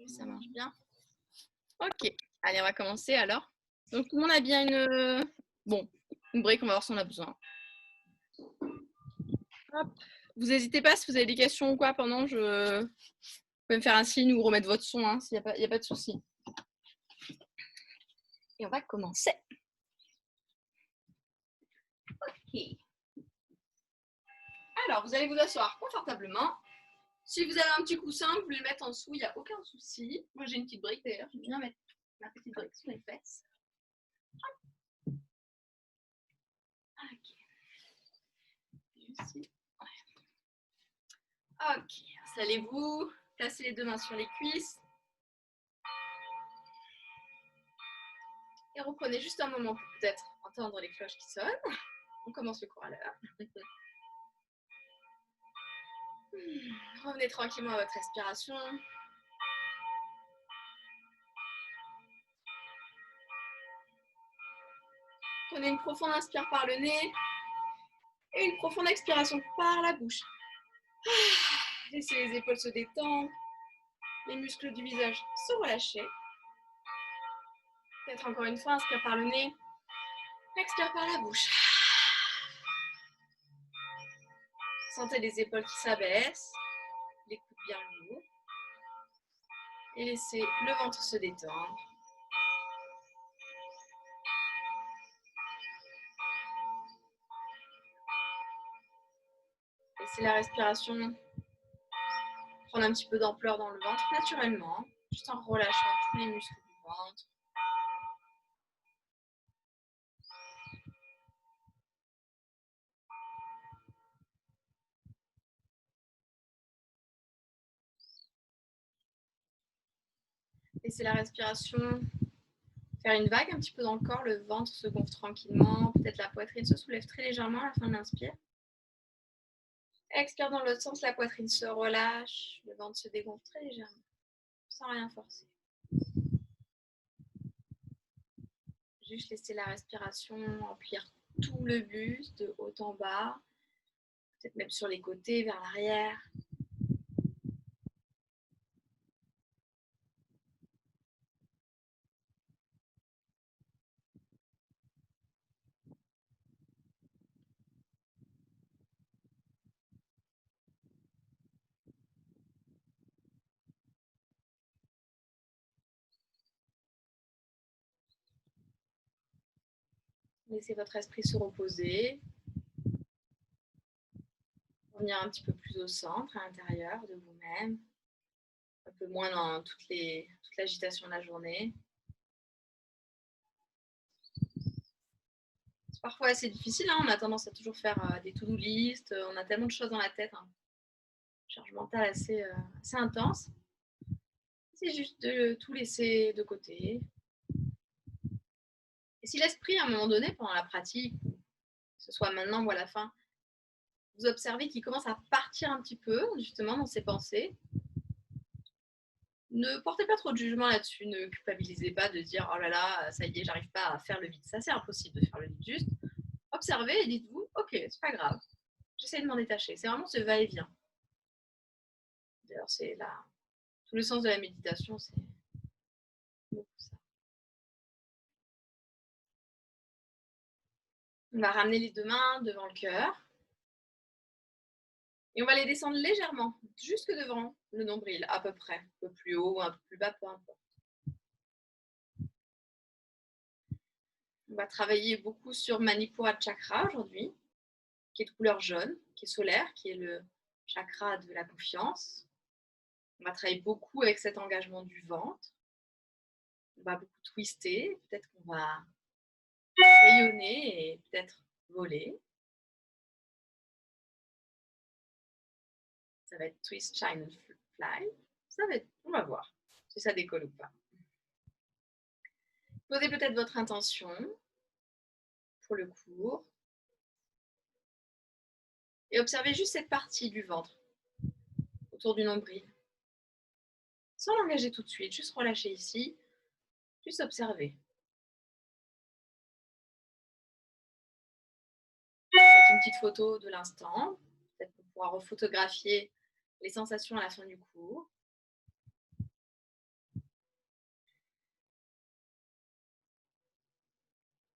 Ça marche bien. Ok, allez, on va commencer alors. Donc tout le monde a bien une brique, on va voir si on a besoin. Hop. Vous n'hésitez pas si vous avez des questions ou quoi pendant, vous pouvez me faire un signe ou remettre votre son, hein, s'il n'y a pas de souci. Et on va commencer. Ok. Alors, vous allez vous asseoir confortablement. Si vous avez un petit coussin, vous voulez le mettre en dessous, il n'y a aucun souci. Moi, j'ai une petite brique d'ailleurs, je vais bien mettre ma petite brique sous les fesses. Ok. Ici. Ouais. Ok, installez-vous, placez les deux mains sur les cuisses. Et reprenez juste un moment pour peut-être entendre les cloches qui sonnent. On commence le cours à l'heure. Revenez tranquillement à votre respiration. Prenez une profonde inspire par le nez et une profonde expiration par la bouche. Laissez les épaules se détendre, les muscles du visage se relâcher. Peut-être encore une fois, inspire par le nez, expire par la bouche. Sentez les épaules qui s'abaissent, les coudes bien lourds. Et laissez le ventre se détendre. Laissez la respiration prendre un petit peu d'ampleur dans le ventre naturellement, juste en relâchant tous les muscles du ventre. Laissez la respiration faire une vague un petit peu dans le corps, le ventre se gonfle tranquillement, peut-être la poitrine se soulève très légèrement à la fin de l'inspire. Expire dans l'autre sens, la poitrine se relâche, le ventre se dégonfle très légèrement, sans rien forcer. Juste laisser la respiration remplir tout le buste, de haut en bas, peut-être même sur les côtés, vers l'arrière. Laissez votre esprit se reposer. Revenir un petit peu plus au centre, à l'intérieur de vous-même. Un peu moins dans toute l'agitation de la journée. C'est parfois assez difficile, hein, on a tendance à toujours faire des to-do list, on a tellement de choses dans la tête, hein. Charge mentale assez intense. C'est juste de tout laisser de côté. Et si l'esprit, à un moment donné, pendant la pratique, que ce soit maintenant ou à la fin, vous observez qu'il commence à partir un petit peu, justement, dans ses pensées, ne portez pas trop de jugement là-dessus, ne culpabilisez pas de dire « Oh là là, ça y est, j'arrive pas à faire le vide ». Ça, c'est impossible de faire le vide. Juste observez et dites-vous « Ok, c'est pas grave, j'essaie de m'en détacher ». C'est vraiment ce va-et-vient. D'ailleurs, c'est tout le sens de la méditation, c'est beaucoup ça. On va ramener les deux mains devant le cœur. Et on va les descendre légèrement, jusque devant le nombril, à peu près. Un peu plus haut ou un peu plus bas, peu importe. On va travailler beaucoup sur Manipura Chakra aujourd'hui, qui est de couleur jaune, qui est solaire, qui est le chakra de la confiance. On va travailler beaucoup avec cet engagement du ventre. On va beaucoup twister. Peut-être qu'on va rayonner et peut-être voler. Ça va être twist, shine, fly. Ça va être, on va voir si ça décolle ou pas. Posez peut-être votre intention pour le cours. Et observez juste cette partie du ventre, autour du nombril. Sans l'engager tout de suite, juste relâcher ici, juste observer. Faites une petite photo de l'instant, peut-être qu'on pourra refotographier les sensations à la fin du cours.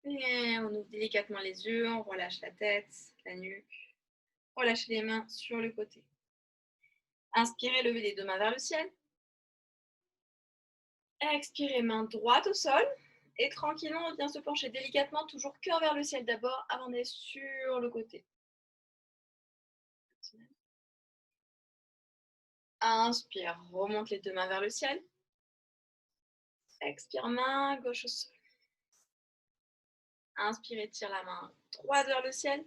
Et on ouvre délicatement les yeux, on relâche la tête, la nuque. Relâchez les mains sur le côté. Inspirez, levez les deux mains vers le ciel. Expirez, main droite au sol. Et tranquillement, on vient se pencher délicatement, toujours cœur vers le ciel d'abord, avant d'aller sur le côté. Inspire, remonte les deux mains vers le ciel. Expire, main gauche au sol. Inspire, tire la main droite vers le ciel.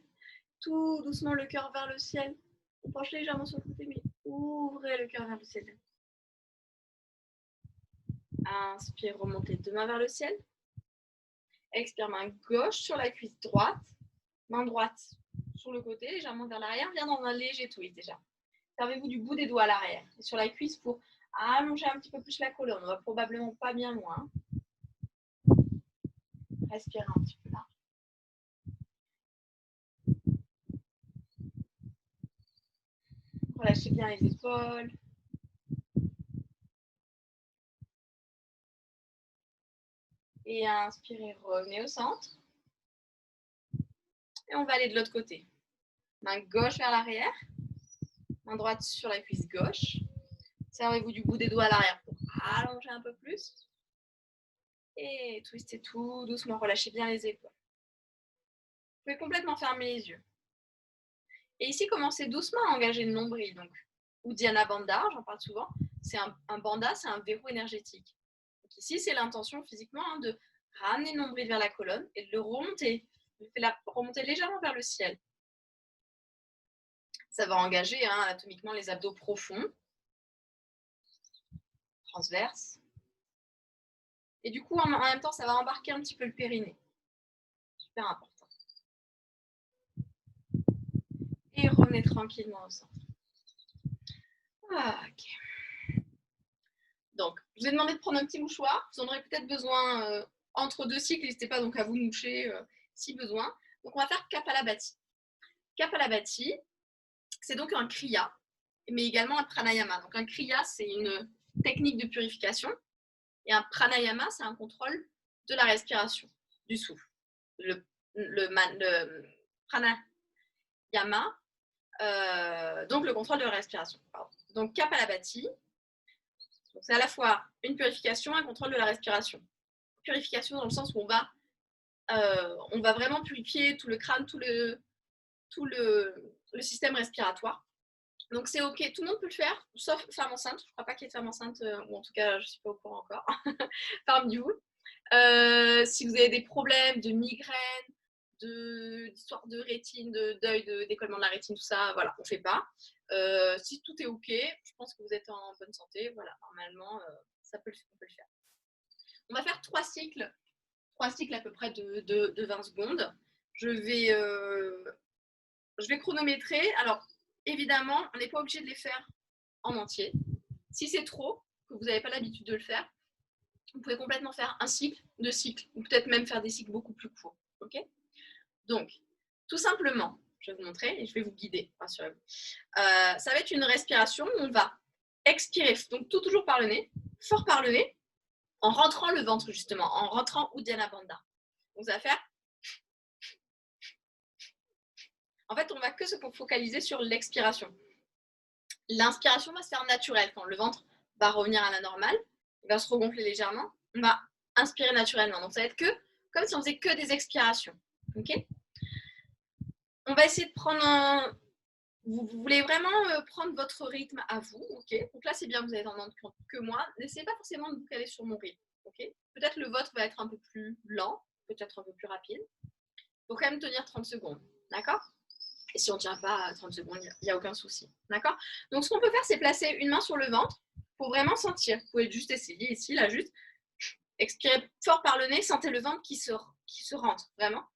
Tout doucement, le cœur vers le ciel. On penche légèrement sur le côté, mais ouvrez le cœur vers le ciel. Inspire, remonte les deux mains vers le ciel. Expire, main gauche sur la cuisse droite. Main droite sur le côté, légèrement vers l'arrière. Viens dans un léger twist déjà. Servez-vous du bout des doigts à l'arrière. Et sur la cuisse pour allonger un petit peu plus la colonne. On va probablement pas bien loin. Respirez un petit peu là. Relâchez bien les épaules. Et inspirez, revenez au centre. Et on va aller de l'autre côté. Main gauche vers l'arrière. Main droite sur la cuisse gauche. Servez-vous du bout des doigts à l'arrière pour allonger un peu plus. Et twistez tout doucement. Relâchez bien les épaules. Vous pouvez complètement fermer les yeux. Et ici, commencez doucement à engager le nombril. Donc, Uddiyana Bandha, j'en parle souvent. C'est un bandha, c'est un verrou énergétique. Donc ici, c'est l'intention physiquement de ramener le nombril vers la colonne et de le remonter. Remonter légèrement vers le ciel. Ça va engager anatomiquement les abdos profonds, transverses. Et du coup, en même temps, ça va embarquer un petit peu le périnée. Super important. Et revenez tranquillement au centre. Ok. Donc, je vous ai demandé de prendre un petit mouchoir. Vous en aurez peut-être besoin entre deux cycles. N'hésitez pas donc à vous moucher si besoin. Donc, on va faire Kapalabhati. Kapalabhati, c'est donc un kriya, mais également un pranayama. Donc, un kriya, c'est une technique de purification. Et un pranayama, c'est un contrôle de la respiration, du souffle. Le pranayama, donc le contrôle de la respiration. Pardon. Donc, Kapalabhati, c'est à la fois une purification et un contrôle de la respiration. Purification dans le sens où on va vraiment purifier tout le crâne, tout le système respiratoire. Donc c'est ok, tout le monde peut le faire, sauf femme enceinte. Je ne crois pas qu'il y ait de femme enceinte, ou en tout cas, je ne suis pas au courant encore. Parmi vous. Si vous avez des problèmes de migraine, d'histoire de rétine, de deuil, d'écollement de la rétine, tout ça, voilà, on ne fait pas. Si tout est ok, je pense que vous êtes en bonne santé, voilà, normalement, on peut le faire. On va faire 3 cycles à peu près de 20 secondes. Je vais chronométrer. Alors, évidemment, on n'est pas obligé de les faire en entier. Si c'est trop, que vous n'avez pas l'habitude de le faire, vous pouvez complètement faire un cycle, 2 cycles, ou peut-être même faire des cycles beaucoup plus courts. Okay, donc, tout simplement, je vais vous montrer et je vais vous guider, rassurez-vous. Ça va être une respiration où on va expirer, donc tout toujours par le nez, fort par le nez, en rentrant le ventre justement, en rentrant Uddiyana Bandha. Donc, ça va faire... En fait, on va que se focaliser sur l'expiration. L'inspiration va se faire naturelle quand le ventre va revenir à la normale, il va se regonfler légèrement, on va inspirer naturellement. Donc ça va être comme si on faisait que des expirations. Ok ? On va essayer de prendre vous voulez vraiment prendre votre rythme à vous, ok ? Donc là, c'est bien, vous allez en entendre que moi. N'essayez pas forcément de vous caler sur mon rythme, ok ? Peut-être le vôtre va être un peu plus lent, peut-être un peu plus rapide. Il faut quand même tenir 30 secondes, d'accord ? Et si on ne tient pas à 30 secondes, il n'y a aucun souci. D'accord ? Donc, ce qu'on peut faire, c'est placer une main sur le ventre pour vraiment sentir. Vous pouvez juste essayer ici, là, juste expirer fort par le nez, sentez le ventre qui se rentre, vraiment.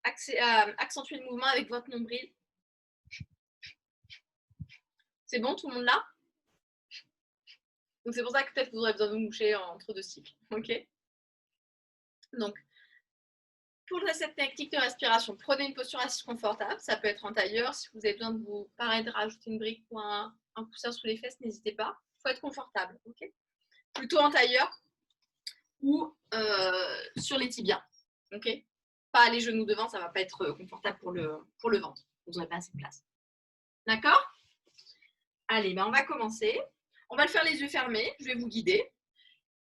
Accentuez le mouvement avec votre nombril. C'est bon, tout le monde là ? Donc, c'est pour ça que peut-être que vous aurez besoin de vous moucher entre 2 cycles. Ok ? Donc, pour cette technique de respiration, prenez une posture assise confortable. Ça peut être en tailleur. Si vous avez besoin de vous pareil, de rajouter une brique ou un coussin sous les fesses, n'hésitez pas. Il faut être confortable. Okay ? Plutôt en tailleur ou sur les tibias. Ok? Pas les genoux devant, ça ne va pas être confortable pour le ventre. Vous n'aurez pas assez de place. D'accord? Allez, ben on va commencer. On va le faire les yeux fermés. Je vais vous guider.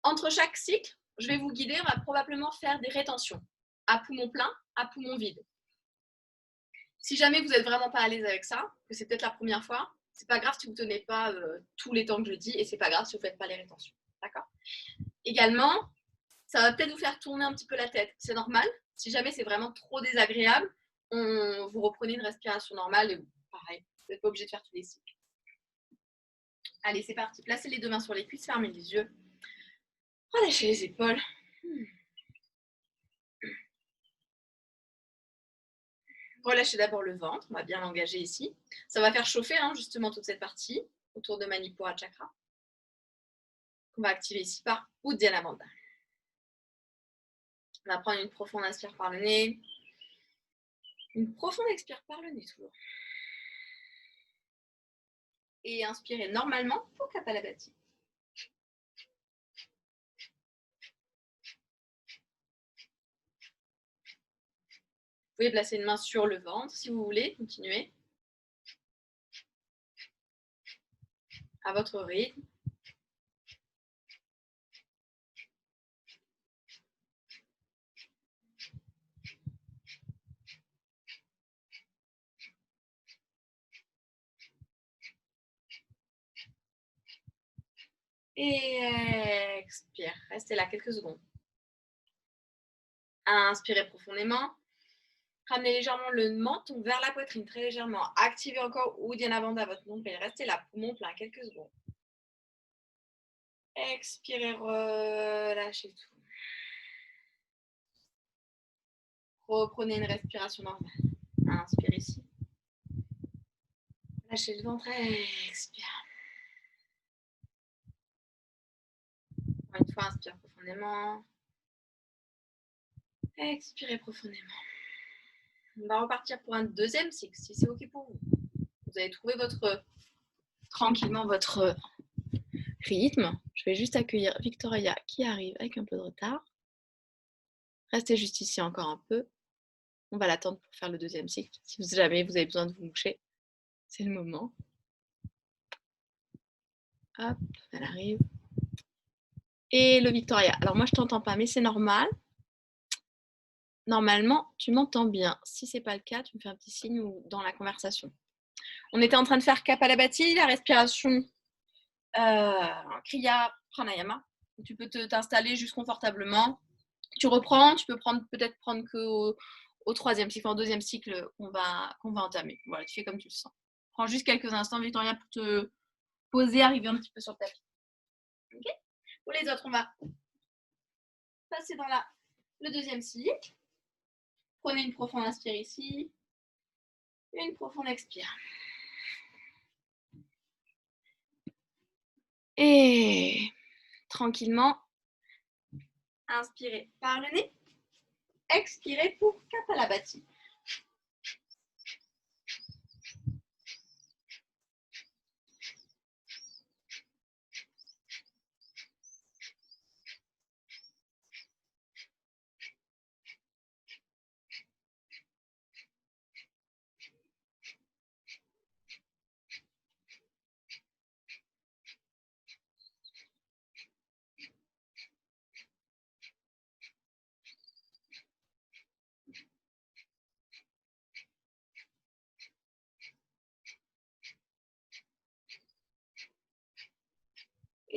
Entre chaque cycle, je vais vous guider. On va probablement faire des rétentions. À poumon plein, à poumon vide. Si jamais vous n'êtes vraiment pas à l'aise avec ça, que c'est peut-être la première fois, c'est pas grave si vous ne tenez pas tous les temps que je dis et c'est pas grave si vous ne faites pas les rétentions. D'accord? Également, ça va peut-être vous faire tourner un petit peu la tête. C'est normal. Si jamais c'est vraiment trop désagréable, vous reprenez une respiration normale et pareil, vous n'êtes pas obligé de faire tous les cycles. Allez, c'est parti. Placez les deux mains sur les cuisses, fermez les yeux. Relâchez les épaules. Relâchez d'abord le ventre, on va bien l'engager ici. Ça va faire chauffer justement toute cette partie autour de Manipura Chakra. On va activer ici par Uddiyana Bandha. On va prendre une profonde inspire par le nez. Une profonde expire par le nez toujours. Et inspirez normalement pour Kapalabhati. Vous pouvez placer une main sur le ventre si vous voulez, continuez. À votre rythme. Et expire. Restez là quelques secondes. Inspirez profondément. Ramenez légèrement le menton vers la poitrine, très légèrement. Activez encore Uddiyana Bandha à votre nombril. Restez là, poumon plein, quelques secondes. Expirez, relâchez tout. Reprenez une respiration normale. Inspirez ici. Lâchez le ventre, expire. Encore une fois, inspire profondément. Expirez profondément. On va repartir pour un deuxième cycle, si c'est OK pour vous. Vous avez trouvé tranquillement votre rythme. Je vais juste accueillir Victoria qui arrive avec un peu de retard. Restez juste ici encore un peu. On va l'attendre pour faire le deuxième cycle. Si jamais vous avez besoin de vous moucher, c'est le moment. Hop, elle arrive. Et le Victoria. Alors moi, je t'entends pas, mais c'est normal. Normalement, tu m'entends bien. Si ce n'est pas le cas, tu me fais un petit signe ou dans la conversation. On était en train de faire Kapalabhati, la respiration Kriya Pranayama. Tu peux t'installer juste confortablement. Tu reprends, tu peux peut-être prendre qu'au troisième cycle, au deuxième cycle qu'on va entamer. Voilà, tu fais comme tu le sens. Prends juste quelques instants, Victoria, pour te poser, arriver un petit peu sur le tapis. Okay. Pour les autres, on va passer dans le deuxième cycle. Prenez une profonde inspire ici. Une profonde expire. Et tranquillement, inspirez par le nez. Expirez pour Kapalabhati.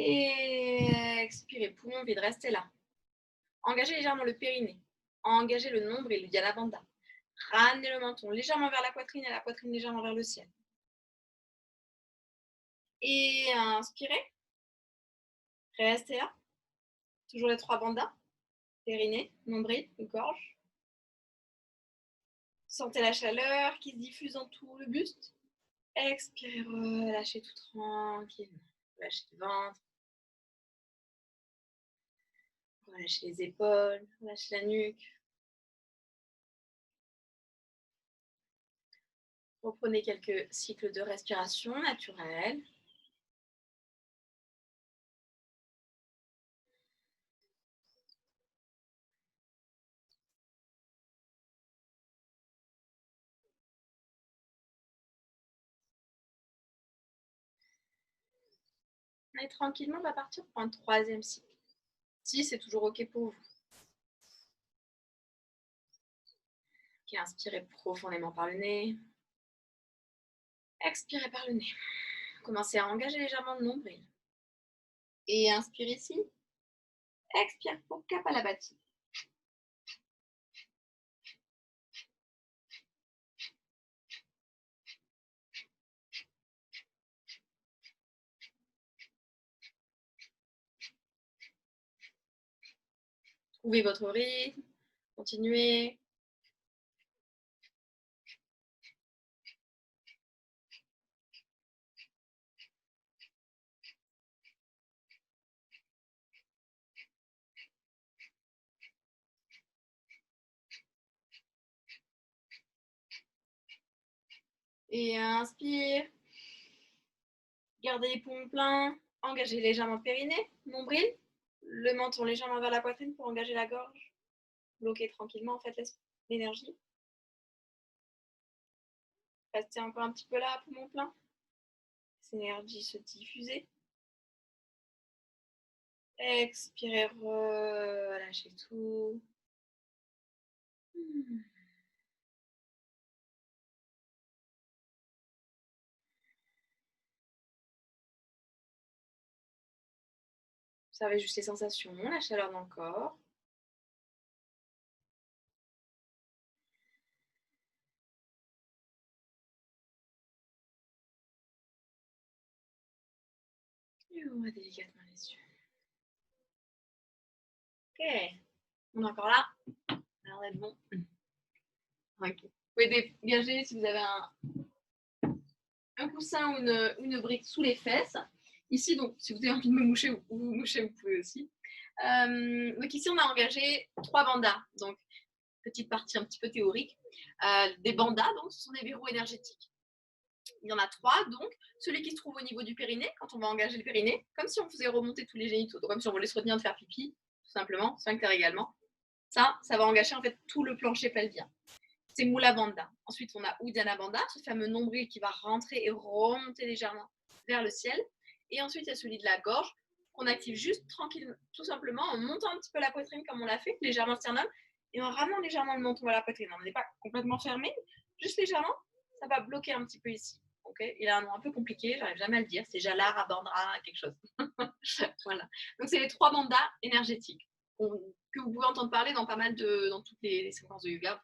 Et expirez, poumon vide, restez là. Engagez légèrement le périnée. Engagez le nombril, Uddiyana Bandha. Ramenez le menton légèrement vers la poitrine et la poitrine légèrement vers le ciel. Et inspirez. Restez là. Toujours les 3 bandhas. Périnée, nombril, gorge. Sentez la chaleur qui se diffuse dans tout le buste. Expirez, relâchez tout tranquillement. Relâchez le ventre. Relâchez les épaules, relâchez la nuque. Reprenez quelques cycles de respiration naturelle. Et tranquillement, on va partir pour un troisième cycle. Si c'est toujours OK pour vous. Ok, inspirez profondément par le nez. Expirez par le nez. Commencez à engager légèrement le nombril. Et inspire ici. Expire pour Kapalabhati. Trouvez votre rythme. Continuez. Et inspire. Gardez les poumons pleins. Engagez légèrement le périnée, nombril. Le menton légèrement vers la poitrine pour engager la gorge. Bloquez tranquillement, en fait, l'énergie. Restez encore un petit peu là, poumon plein. Laissez l'énergie se diffuser. Expirez, relâchez tout. Observez juste les sensations, la chaleur dans le corps. Et ouvrez délicatement les yeux. Ok. On est encore là. Alors, on est bon. Ok. Vous pouvez dégager si vous avez un coussin ou une brique sous les fesses. Ici, donc, si vous avez envie de me moucher ou vous moucher, vous pouvez aussi. Donc ici, on a engagé 3 bandas. Donc, petite partie un petit peu théorique. Des bandas, donc, ce sont des verrous énergétiques. Il y en a 3, donc celui qui se trouve au niveau du périnée, quand on va engager le périnée, comme si on faisait remonter tous les génitaux, donc comme si on voulait se retenir de faire pipi, tout simplement, sphincter également. Ça va engager en fait tout le plancher pelvien. C'est Mula Bandha. Ensuite, on a Uddiyana Bandha, ce fameux nombril qui va rentrer et remonter légèrement vers le ciel. Et ensuite, il y a celui de la gorge qu'on active juste tranquillement, tout simplement en montant un petit peu la poitrine comme on l'a fait, légèrement le sternum, et en ramenant légèrement le menton vers la poitrine. On n'est pas complètement fermé, juste légèrement, ça va bloquer un petit peu ici. Okay, il a un nom un peu compliqué, j'arrive jamais à le dire, c'est Jalara Bandha, quelque chose. Voilà. Donc, c'est les 3 bandas énergétiques que vous pouvez entendre parler dans pas mal dans toutes les séquences de yoga.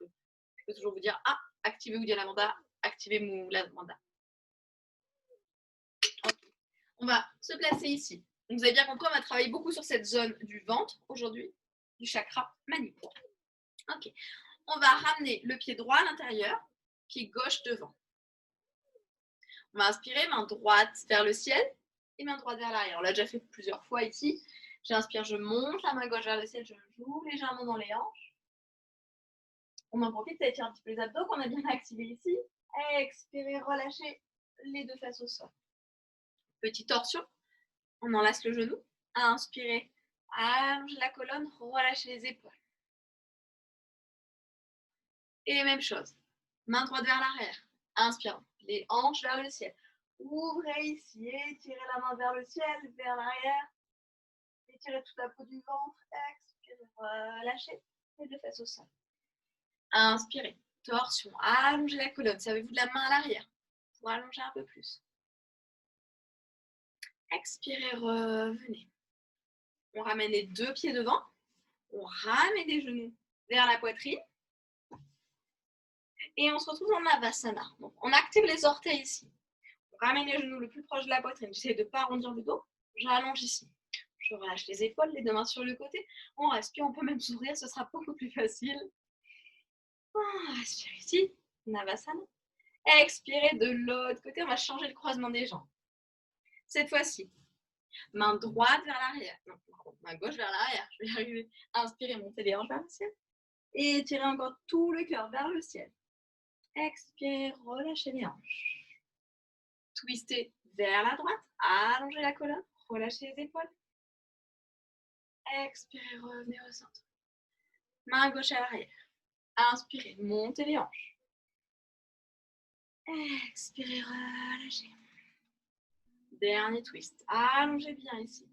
Je peux toujours vous dire, activez Uddiyana Bandha, activez Mula Bandha. Okay. On va se placer ici. Donc, vous avez bien compris, on va travailler beaucoup sur cette zone du ventre aujourd'hui, du chakra Manipur. Ok. On va ramener le pied droit à l'intérieur, pied gauche devant. On va inspirer, main droite vers le ciel et main droite vers l'arrière. On l'a déjà fait plusieurs fois ici. J'inspire, je monte la main gauche vers le ciel, je joue légèrement dans les hanches. On en profite, ça étire un petit peu les abdos qu'on a bien activés ici. Expirez, relâchez les 2 fesses au sol. Petite torsion, on enlace le genou. Inspirez, allongez la colonne, relâchez les épaules. Et même chose, main droite vers l'arrière. Inspirant, les hanches vers le ciel. Ouvrez ici, étirez la main vers le ciel, vers l'arrière. Étirez toute la peau du ventre. Expirez, relâchez les 2 fesses au sol. Inspirez, torsion, allongez la colonne. Servez-vous de la main à l'arrière pour allonger un peu plus. Expirez, revenez. On ramène les 2 pieds devant. On ramène les genoux vers la poitrine. Et on se retrouve en Navasana. Donc, on active les orteils ici. On ramène les genoux le plus proche de la poitrine. J'essaie de ne pas arrondir le dos. J'allonge ici. Je relâche les épaules, les 2 mains sur le côté. On respire, on peut même s'ouvrir, ce sera beaucoup plus facile. Respire ici, Navasana. Expirez de l'autre côté, on va changer le croisement des jambes. Cette fois-ci, main droite vers l'arrière. Non, main gauche vers l'arrière. Je vais y arriver. Inspirez, montez les hanches vers le ciel. Et étirez encore tout le cœur vers le ciel. Expirez, relâchez les hanches. Twistez vers la droite. Allongez la colonne. Relâchez les épaules. Expirez, revenez au centre. Main gauche à l'arrière. Inspirez, montez les hanches. Expirez, relâchez. Dernier twist. Allongez bien ici.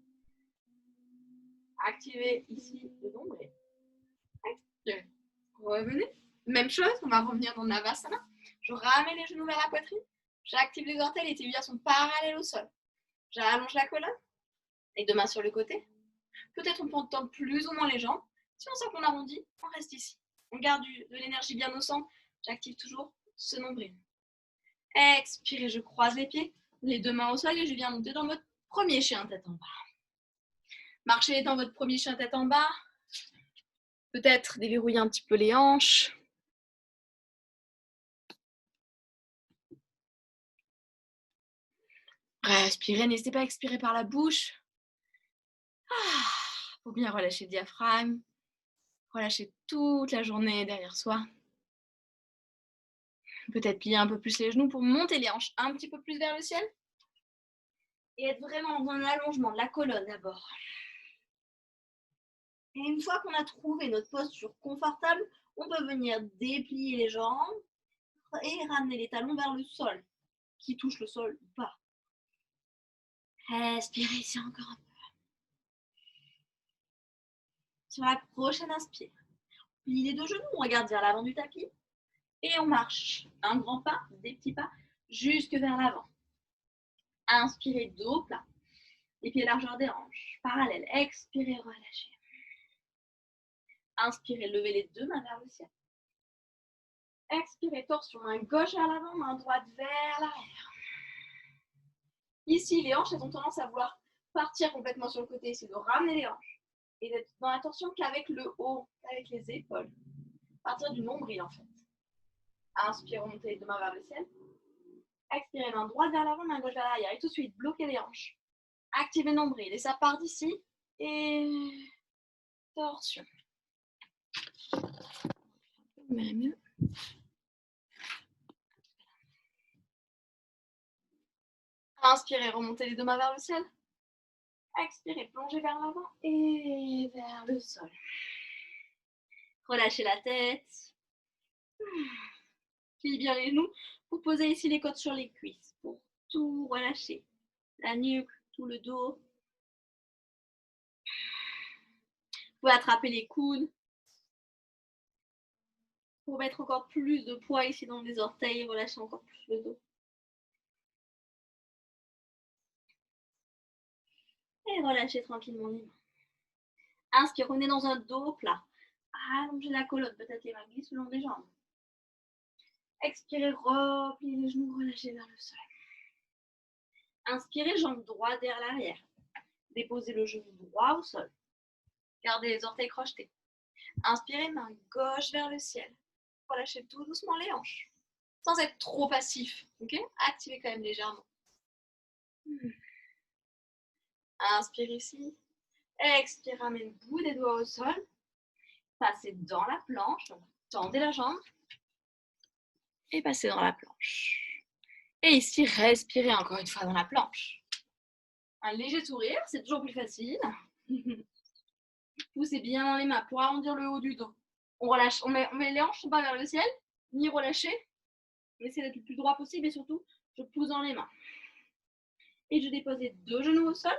Activez ici le nombril. Expirez. Revenez. Même chose, on va revenir dans Navasana. Je ramène les genoux vers la poitrine. J'active les orteils, les tibias sont parallèles au sol. J'allonge la colonne. Les deux mains sur le côté. Peut-être on peut tendre plus ou moins les jambes. Si on sent qu'on arrondit, on reste ici. On garde de l'énergie bien au centre. J'active toujours ce nombril. Expirez, je croise les pieds. Les deux mains au sol et je viens monter dans votre premier chien tête en bas. Marchez dans votre premier chien tête en bas. Peut-être déverrouiller un petit peu les hanches. Respirez, n'hésitez pas à expirer par la bouche. Faut bien relâcher le diaphragme. Relâcher toute la journée derrière soi. Peut-être plier un peu plus les genoux pour monter les hanches un petit peu plus vers le ciel. Et être vraiment dans un allongement de la colonne d'abord. Et une fois qu'on a trouvé notre posture confortable, on peut venir déplier les jambes et ramener les talons vers le sol, qui touche le sol ou pas. Respirez ici encore un peu. Sur la prochaine inspire, plie les deux genoux, on regarde vers l'avant du tapis et on marche. Un grand pas, des petits pas, jusque vers l'avant. Inspirez, dos plat, les pieds largeur des hanches, parallèle. Expirez, relâchez. Inspirez, levez les deux mains vers le ciel. Expirez, torsion, main gauche vers l'avant, main droite vers l'arrière. Ici, les hanches elles ont tendance à vouloir partir complètement sur le côté, essayer de ramener les hanches et d'être dans la torsion qu'avec le haut, avec les épaules. Partir du nombril en fait. Inspire, remontez les deux mains vers le ciel. Expirez, main droite vers l'avant, main gauche vers l'arrière. Et tout de suite, bloquez les hanches. Activez le nombril. Et ça part d'ici. Et torsion. Mieux. Inspirez, remontez les deux mains vers le ciel. Expirez, plongez vers l'avant et vers le sol. Relâchez la tête. Plie bien les genoux. Vous posez ici les côtes sur les cuisses pour tout relâcher. La nuque, tout le dos. Vous pouvez attraper les coudes pour mettre encore plus de poids ici dans les orteils et relâcher encore plus le dos. Et relâchez tranquillement les mains. Inspire, on est dans un dos plat. Allongez la colonne, peut-être les mains glissent le long des jambes. Expirez, repliez les genoux, relâchez vers le sol. Inspirez, jambe droite derrière l'arrière. Déposez le genou droit au sol. Gardez les orteils crochetés. Inspirez, main gauche vers le ciel. Relâchez tout doucement les hanches. Sans être trop passif. Okay, activez quand même légèrement. Inspire ici. Expire, ramène le bout des doigts au sol. Passez dans la planche. Donc, tendez la jambe. Et passez dans la planche. Et ici, respirez encore une fois dans la planche. Un léger sourire, c'est toujours plus facile. Poussez bien dans les mains pour arrondir le haut du dos. On relâche, on met les hanches pas vers le ciel, ni relâcher. Essayez d'être le plus droit possible et surtout, je pousse dans les mains. Et je dépose les deux genoux au sol.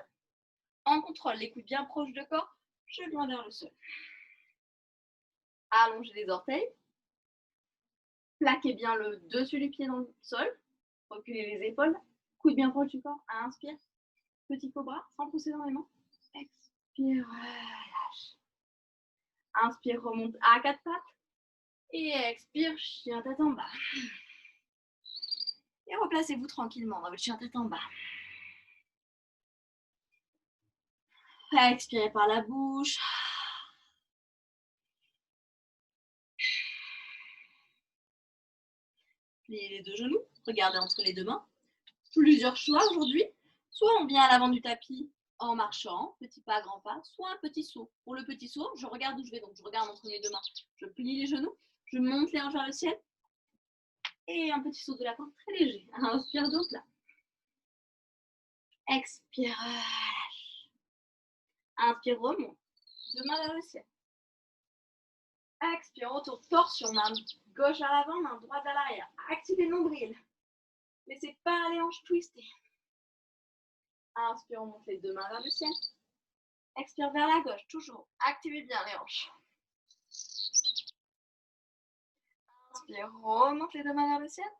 En contrôle, les coudes bien proches de corps, je viens vers le sol. Allongez les orteils. Plaquez bien le dessus du pied dans le sol. Reculez les épaules. Coude bien proche du corps. Inspire. Petit cobra, sans pousser dans les mains. Expire, relâche. Inspire, remonte à quatre pattes. Et expire, chien tête en bas. Et replacez-vous tranquillement dans votre chien tête en bas. Expirez par la bouche. Pliez les deux genoux. Regardez entre les deux mains. Plusieurs choix aujourd'hui. Soit on vient à l'avant du tapis en marchant, petit pas, grand pas, soit un petit saut. Pour le petit saut, je regarde où je vais, donc je regarde entre mes deux mains. Je plie les genoux, je monte les hanches vers le ciel. Et un petit saut de lapin très léger. Inspire, dos plat. Expire, relâche. Inspire, remonte. Deux mains vers le ciel. Expire, retour, torsion, main gauche à l'avant, main droite à l'arrière. Activez le nombril. Laissez pas les hanches twister. Inspire, on monte les deux mains vers le ciel. Expire vers la gauche, toujours. Activez bien les hanches. Inspire, remonte les deux mains vers le ciel.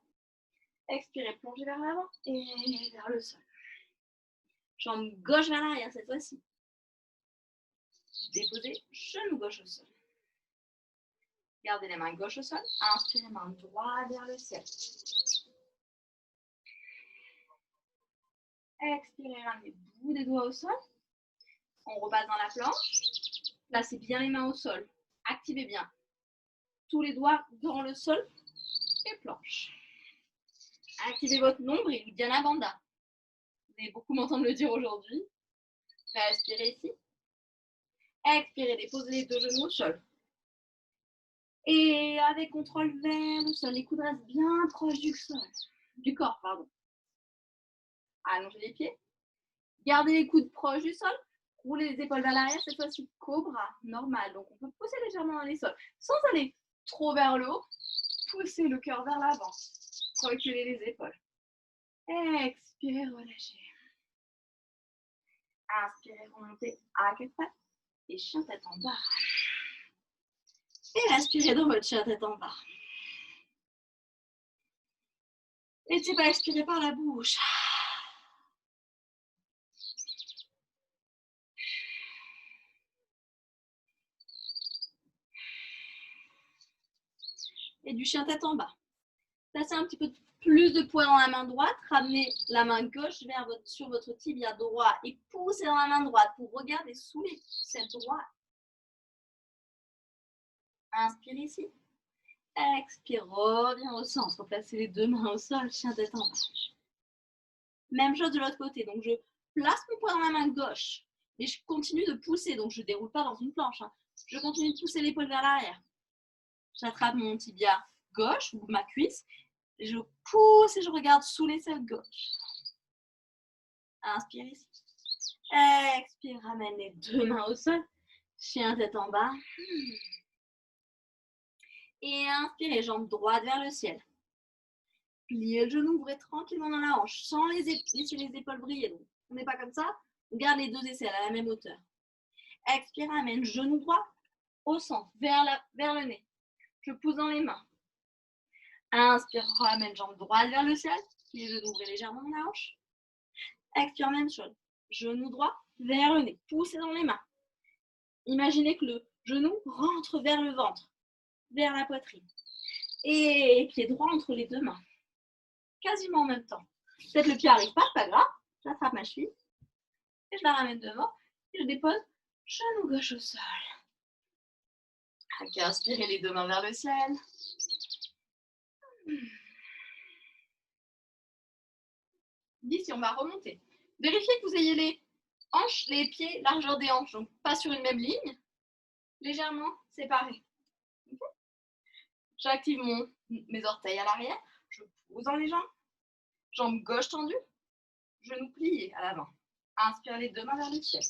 Expirez, plongez vers l'avant et vers le sol. Jambe gauche vers l'arrière cette fois-ci. Déposez, genou gauche au sol. Gardez les mains gauche au sol. Inspirez, main droite vers le ciel. Expirez, ramenez le bout des doigts au sol. On repasse dans la planche. Placez bien les mains au sol. Activez bien. Tous les doigts dans le sol et planche. Activez votre nombril, Uddiyana Bandha. Vous allez beaucoup m'entendre le dire aujourd'hui. Respirez ici. Expirez, déposez les deux genoux au sol. Et avec contrôle vers le sol, les coudes restent bien proches du corps. Allongez les pieds. Gardez les coudes proches du sol. Roulez les épaules vers l'arrière, cette fois-ci cobra, normal. Donc on peut pousser légèrement dans les sols sans aller trop vers le haut. Poussez le cœur vers l'avant. Reculez les épaules. Expirez, relâchez. Inspirez, remontez à quatre pattes et chien tête en bas. Et respirez dans votre chien tête en bas. Laissez pas expirer par la bouche. Et du chien tête en bas. Placez un petit peu plus de poids dans la main droite. Ramenez la main gauche sur votre tibia droit et poussez dans la main droite pour regarder sous les cette droite. Inspirez ici. Expire, reviens au centre. Placez les deux mains au sol, chien tête en bas. Même chose de l'autre côté. Donc je place mon poids dans la main gauche, mais je continue de pousser. Donc je ne déroule pas dans une planche. Je continue de pousser l'épaule vers l'arrière. J'attrape mon tibia gauche ou ma cuisse. Je pousse et je regarde sous l'aisselle gauche. Inspire ici. Expire, ramène les deux mains au sol. Chien tête en bas. Et inspirez, jambe droite vers le ciel. Pliez le genou, ouvrez tranquillement dans la hanche, sans laisser les épaules briller. Donc, on n'est pas comme ça. On garde les deux aisselles à la même hauteur. Expire, amène genou droit au centre, vers le nez. Je pousse dans les mains. Inspire, ramène jambe droite vers le ciel. Les genoux, ouvrez légèrement dans la hanche. Expire, même chose. Genou droit vers le nez. Poussez dans les mains. Imaginez que le genou rentre vers le ventre, vers la poitrine. Et pied droit entre les deux mains. Quasiment en même temps. Peut-être le pied n'arrive pas, pas grave. J'attrape ma cheville et je la ramène devant et je dépose genou gauche au sol. Ok, inspirez les deux mains vers le ciel. D'ici, on va remonter. Vérifiez que vous ayez les hanches, les pieds, largeur des hanches, donc pas sur une même ligne, légèrement séparés. Okay. J'active mes orteils à l'arrière, je pose dans les jambes, jambe gauche tendue, genou plié à l'avant. Inspirez les deux mains vers le ciel.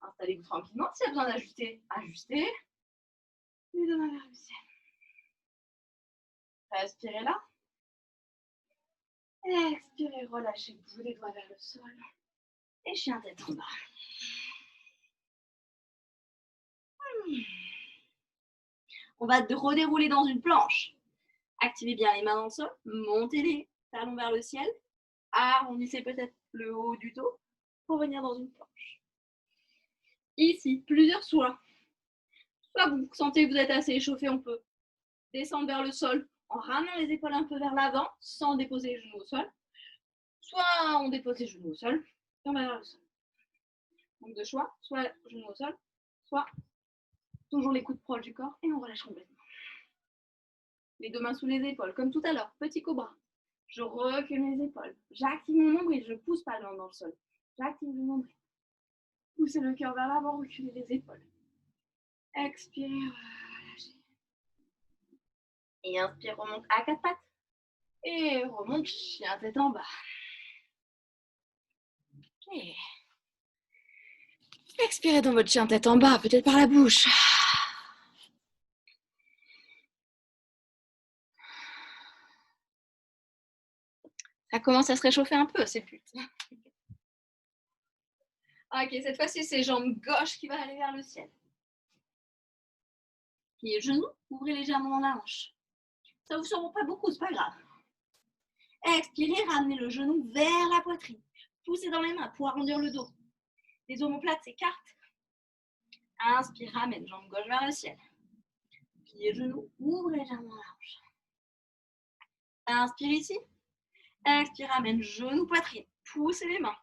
Installez-vous tranquillement. S'il y a besoin d'ajuster, ajustez. Les deux mains vers le ciel. Respirez là. Expirez, relâchez le bout des doigts vers le sol. Et chien tête en bas. On va redérouler dans une planche. Activez bien les mains dans le sol. Montez les talons vers le ciel. Arrondissez peut-être le haut du dos pour venir dans une planche. Ici, plusieurs choix. Soit vous sentez que vous êtes assez échauffé, on peut descendre vers le sol en ramenant les épaules un peu vers l'avant sans déposer les genoux au sol. Soit on dépose les genoux au sol et on va vers le sol. Donc deux choix, soit genoux au sol, soit toujours les coudes proches du corps et on relâche complètement. Les deux mains sous les épaules, comme tout à l'heure, petit cobra. Je recule mes épaules. J'active mon nombril, je ne pousse pas dans le sol. J'active le nombril. Poussez le cœur vers l'avant, reculez les épaules. Expire, relâchez. Et inspire, remonte à quatre pattes. Et remonte, chien tête en bas. Okay. Expirez dans votre chien tête en bas, peut-être par la bouche. Ça commence à se réchauffer un peu, c'est plus. Ok, cette fois-ci, c'est jambe gauche qui va aller vers le ciel. Pliez genou, ouvrez légèrement dans la hanche. Ça vous surprend pas beaucoup, c'est pas grave. Expirez, ramenez le genou vers la poitrine. Poussez dans les mains pour arrondir le dos. Les omoplates s'écartent. Inspire, ramène jambe gauche vers le ciel. Pliez genou, ouvrez légèrement la hanche. Inspire ici. Expire, ramène genou, poitrine. Poussez les mains.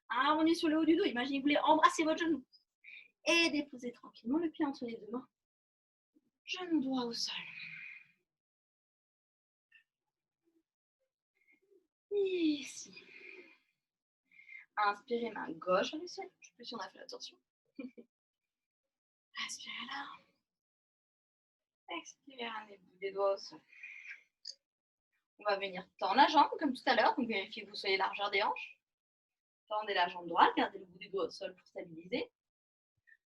Arrondis sur le haut du dos. Imaginez que vous voulez embrasser votre genou. Et déposez tranquillement le pied entre les deux mains. Genou droit au sol. Ici. Inspirez, main gauche vers le ciel. Je ne sais plus si on a fait la torsion. Inspirez là. Expirez, ramenez bout des doigts au sol. On va venir tendre la jambe comme tout à l'heure. Donc vérifiez que vous soyez largeur des hanches. Tendez la jambe droite, gardez le bout des doigts au sol pour stabiliser.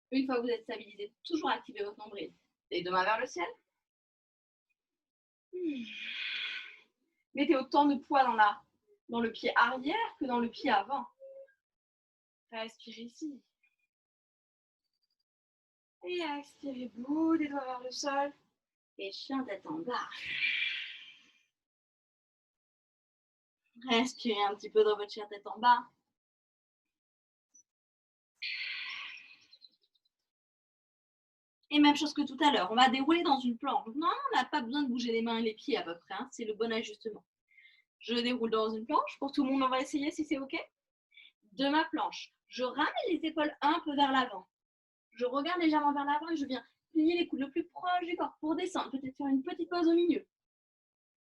Une fois que vous êtes stabilisé, toujours activez votre nombril. Les deux mains vers le ciel. Mettez autant de poids dans le pied arrière que dans le pied avant. Respirez ici. Et expirez, bout des doigts vers le sol. Et chien tête en bas. Respirez un petit peu dans votre chien tête en bas. Et même chose que tout à l'heure, on va dérouler dans une planche. Donc normalement, on n'a pas besoin de bouger les mains et les pieds à peu près. Hein. C'est le bon ajustement. Je déroule dans une planche. Pour tout le monde, on va essayer si c'est OK. De ma planche, je ramène les épaules un peu vers l'avant. Je regarde légèrement vers l'avant et je viens plier les coudes le plus proche du corps pour descendre. Peut-être faire une petite pause au milieu.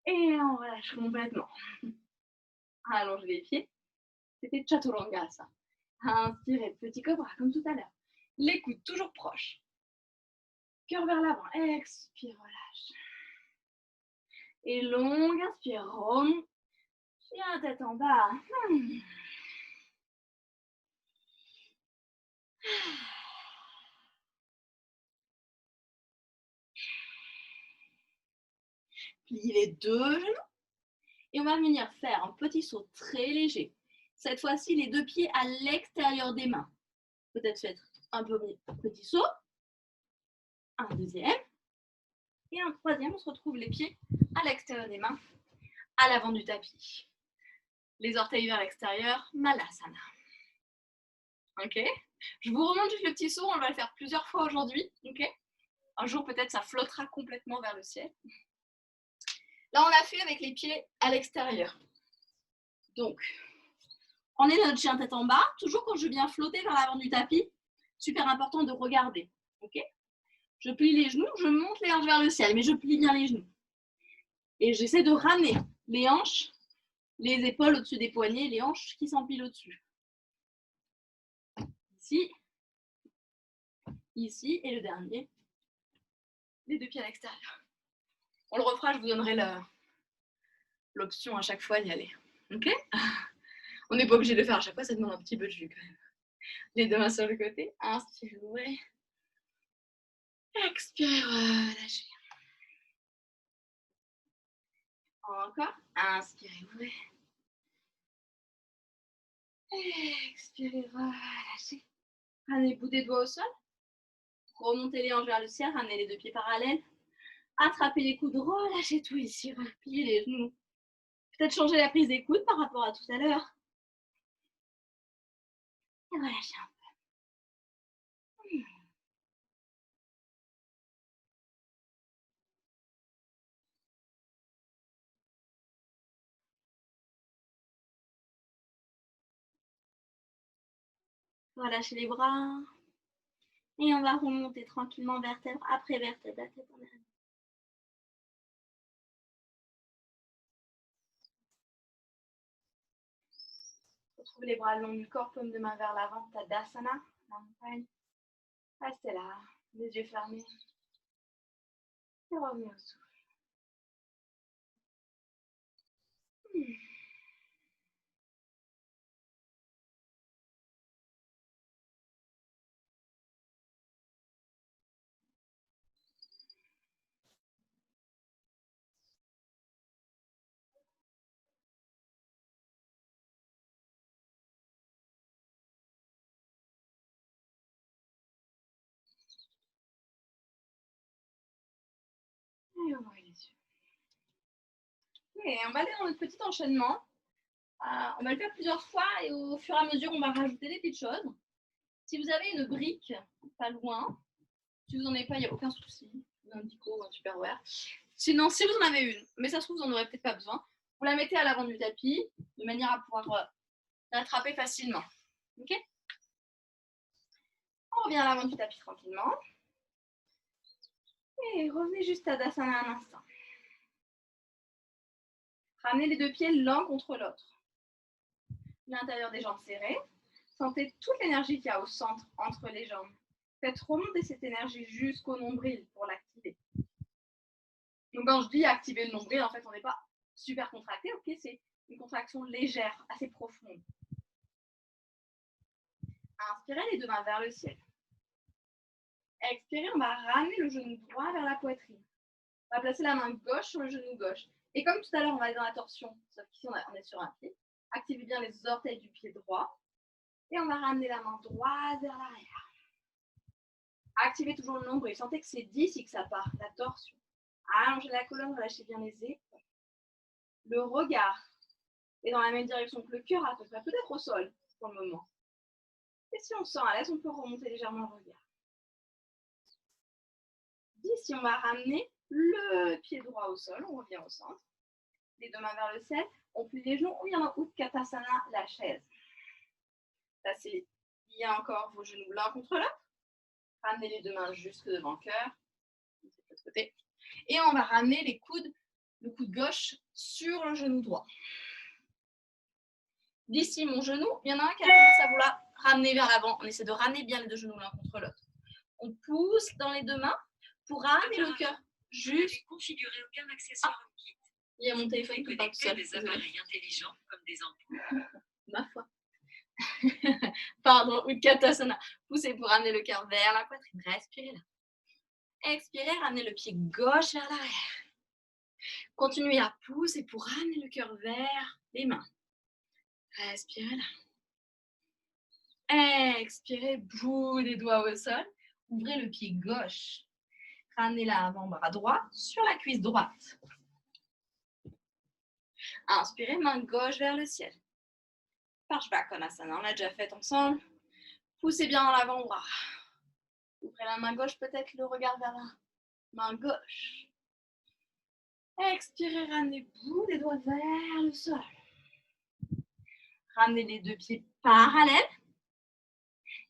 Et on relâche complètement. Allongez les pieds. C'était chaturanga, ça. Inspirez, petit cobra, comme tout à l'heure. Les coudes toujours proches. Cœur vers l'avant. Expire, relâche. Et longue, inspire, remonte. Chien tête en bas. Pliez les deux genoux. Et on va venir faire un petit saut très léger. Cette fois-ci, les deux pieds à l'extérieur des mains. Peut-être faire un petit saut. Un deuxième. Et un troisième, on se retrouve les pieds à l'extérieur des mains, à l'avant du tapis. Les orteils vers l'extérieur, Malasana. Ok? Je vous remonte juste le petit saut, on va le faire plusieurs fois aujourd'hui. Ok? Un jour, peut-être, ça flottera complètement vers le ciel. Là, on l'a fait avec les pieds à l'extérieur. Donc, on est notre chien tête en bas. Toujours quand je viens flotter vers l'avant du tapis, super important de regarder. Ok? Je plie les genoux, je monte les hanches vers le ciel, mais je plie bien les genoux. Et j'essaie de ramener les hanches, les épaules au-dessus des poignets, les hanches qui s'empilent au-dessus. Ici, ici, et le dernier, les deux pieds à l'extérieur. On le refera, je vous donnerai l'option à chaque fois d'y aller. Ok? On n'est pas obligé de le faire à chaque fois, ça demande un petit peu de jus quand même. Les deux mains sur le côté, inspirez, ouvrez. Expirez, relâchez. Encore, inspirez, ouvrez. Expirez, relâchez. Ramenez le bout des doigts au sol. Remontez les hanches vers le ciel, ramenez les deux pieds parallèles. Attrapez les coudes, relâchez tout ici, repliez les genoux. Peut-être changer la prise des coudes par rapport à tout à l'heure. Et relâchez un peu. Relâchez les bras. Et on va remonter tranquillement vertèbre après vertèbre, la tête en arrière. Retrouvez les bras le long du corps, paume de main vers l'avant, Tadasana, la montagne. Restez là, les yeux fermés. Et revenez au souffle. Et on va aller dans notre petit enchaînement. On va le faire plusieurs fois et au fur et à mesure, on va rajouter des petites choses. Si vous avez une brique pas loin, si vous n'en avez pas, il n'y a aucun souci. Un dico ou un Tupperware. Sinon, si vous en avez une, mais ça se trouve, vous n'en aurez peut-être pas besoin, vous la mettez à l'avant du tapis de manière à pouvoir l'attraper facilement. Ok? On revient à l'avant du tapis tranquillement. Et revenez juste à Tadasana un instant. Ramenez les deux pieds l'un contre l'autre. L'intérieur des jambes serrées. Sentez toute l'énergie qu'il y a au centre entre les jambes. Faites remonter cette énergie jusqu'au nombril pour l'activer. Donc quand je dis activer le nombril, en fait, on n'est pas super contracté, ok? C'est une contraction légère, assez profonde. Inspirez les deux mains vers le ciel. Expirez, on va ramener le genou droit vers la poitrine. On va placer la main gauche sur le genou gauche. Et comme tout à l'heure, on va aller dans la torsion, sauf qu'ici, on est sur un pied. Activez bien les orteils du pied droit. Et on va ramener la main droite vers l'arrière. Activez toujours le nombril. Sentez que c'est d'ici que ça part, la torsion. Allongez la colonne, relâchez bien les épaules. Le regard est dans la même direction que le cœur, à peu près, peut-être au sol pour le moment. Et si on se sent à l'aise, on peut remonter légèrement le regard. D'ici, on va ramener le pied droit au sol, on revient au centre. Les deux mains vers le ciel, on plie les genoux, on vient en Utkatasana, la chaise. Placez bien encore vos genoux l'un contre l'autre. Ramenez les deux mains jusque devant le cœur. De l'autre côté. Et on va ramener les coudes, le coude gauche sur le genou droit. D'ici mon genou, il y en a un qui a tendance à vouloir ramener vers l'avant. On essaie de ramener bien les deux genoux l'un contre l'autre. On pousse dans les deux mains pour ramener le cœur. Juste. Configurer aucun accessoire au kit. Il y a mon téléphone qui parle tout seul. Des appareils intelligents comme des ampoules. Ma foi. Pardon, Utkatasana. Poussez pour ramener le cœur vers la poitrine. Respirez là. Expirez, ramenez le pied gauche vers l'arrière. Continuez à pousser pour ramener le cœur vers les mains. Respirez là. Expirez, bout des doigts au sol. Ouvrez le pied gauche. Ramenez l'avant-bras droit sur la cuisse droite. Inspirez, main gauche vers le ciel. Parshvakonasana, on l'a déjà fait ensemble. Poussez bien en l'avant-bras. Ouvrez la main gauche, peut-être le regard vers la main gauche. Expirez, ramenez bout des doigts vers le sol. Ramenez les deux pieds parallèles.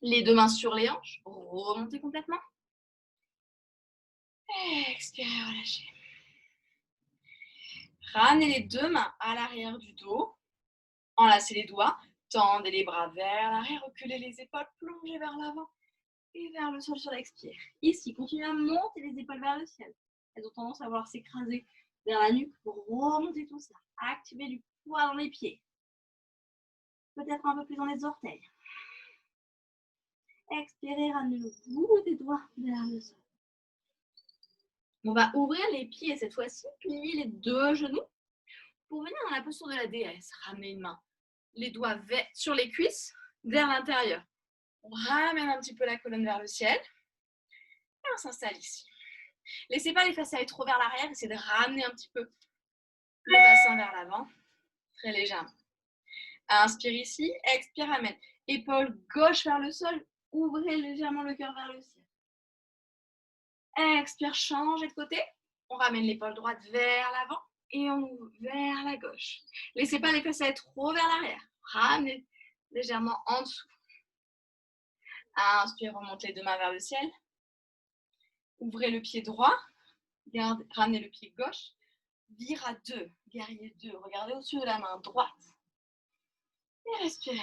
Les deux mains sur les hanches. Remontez complètement. Expirez, relâchez. Ramenez les deux mains à l'arrière du dos. Enlacez les doigts. Tendez les bras vers l'arrière. Reculez les épaules. Plongez vers l'avant. Et vers le sol sur l'expire. Ici, continuez à monter les épaules vers le ciel. Elles ont tendance à vouloir s'écraser vers la nuque pour remonter tout ça. Activez du poids dans les pieds. Peut-être un peu plus dans les orteils. Expirez, ramenez le bout des doigts vers le sol. On va ouvrir les pieds cette fois-ci, plier les deux genoux pour venir dans la posture de la déesse. Ramenez une main, les doigts sur les cuisses, vers l'intérieur. On ramène un petit peu la colonne vers le ciel et on s'installe ici. Laissez pas les fesses aller trop vers l'arrière, essayez de ramener un petit peu le bassin vers l'avant, très légèrement. Inspire ici, expire, ramène. Épaule gauche vers le sol, ouvrez légèrement le cœur vers le ciel. Expire, changez de côté. On ramène l'épaule droite vers l'avant et on ouvre vers la gauche. Laissez pas les fesses aller trop vers l'arrière. Ramenez légèrement en dessous. Inspire, remonte les deux mains vers le ciel. Ouvrez le pied droit. Ramenez le pied gauche. Vire à deux. Guerrier 2. Regardez au-dessus de la main droite. Et respirez là.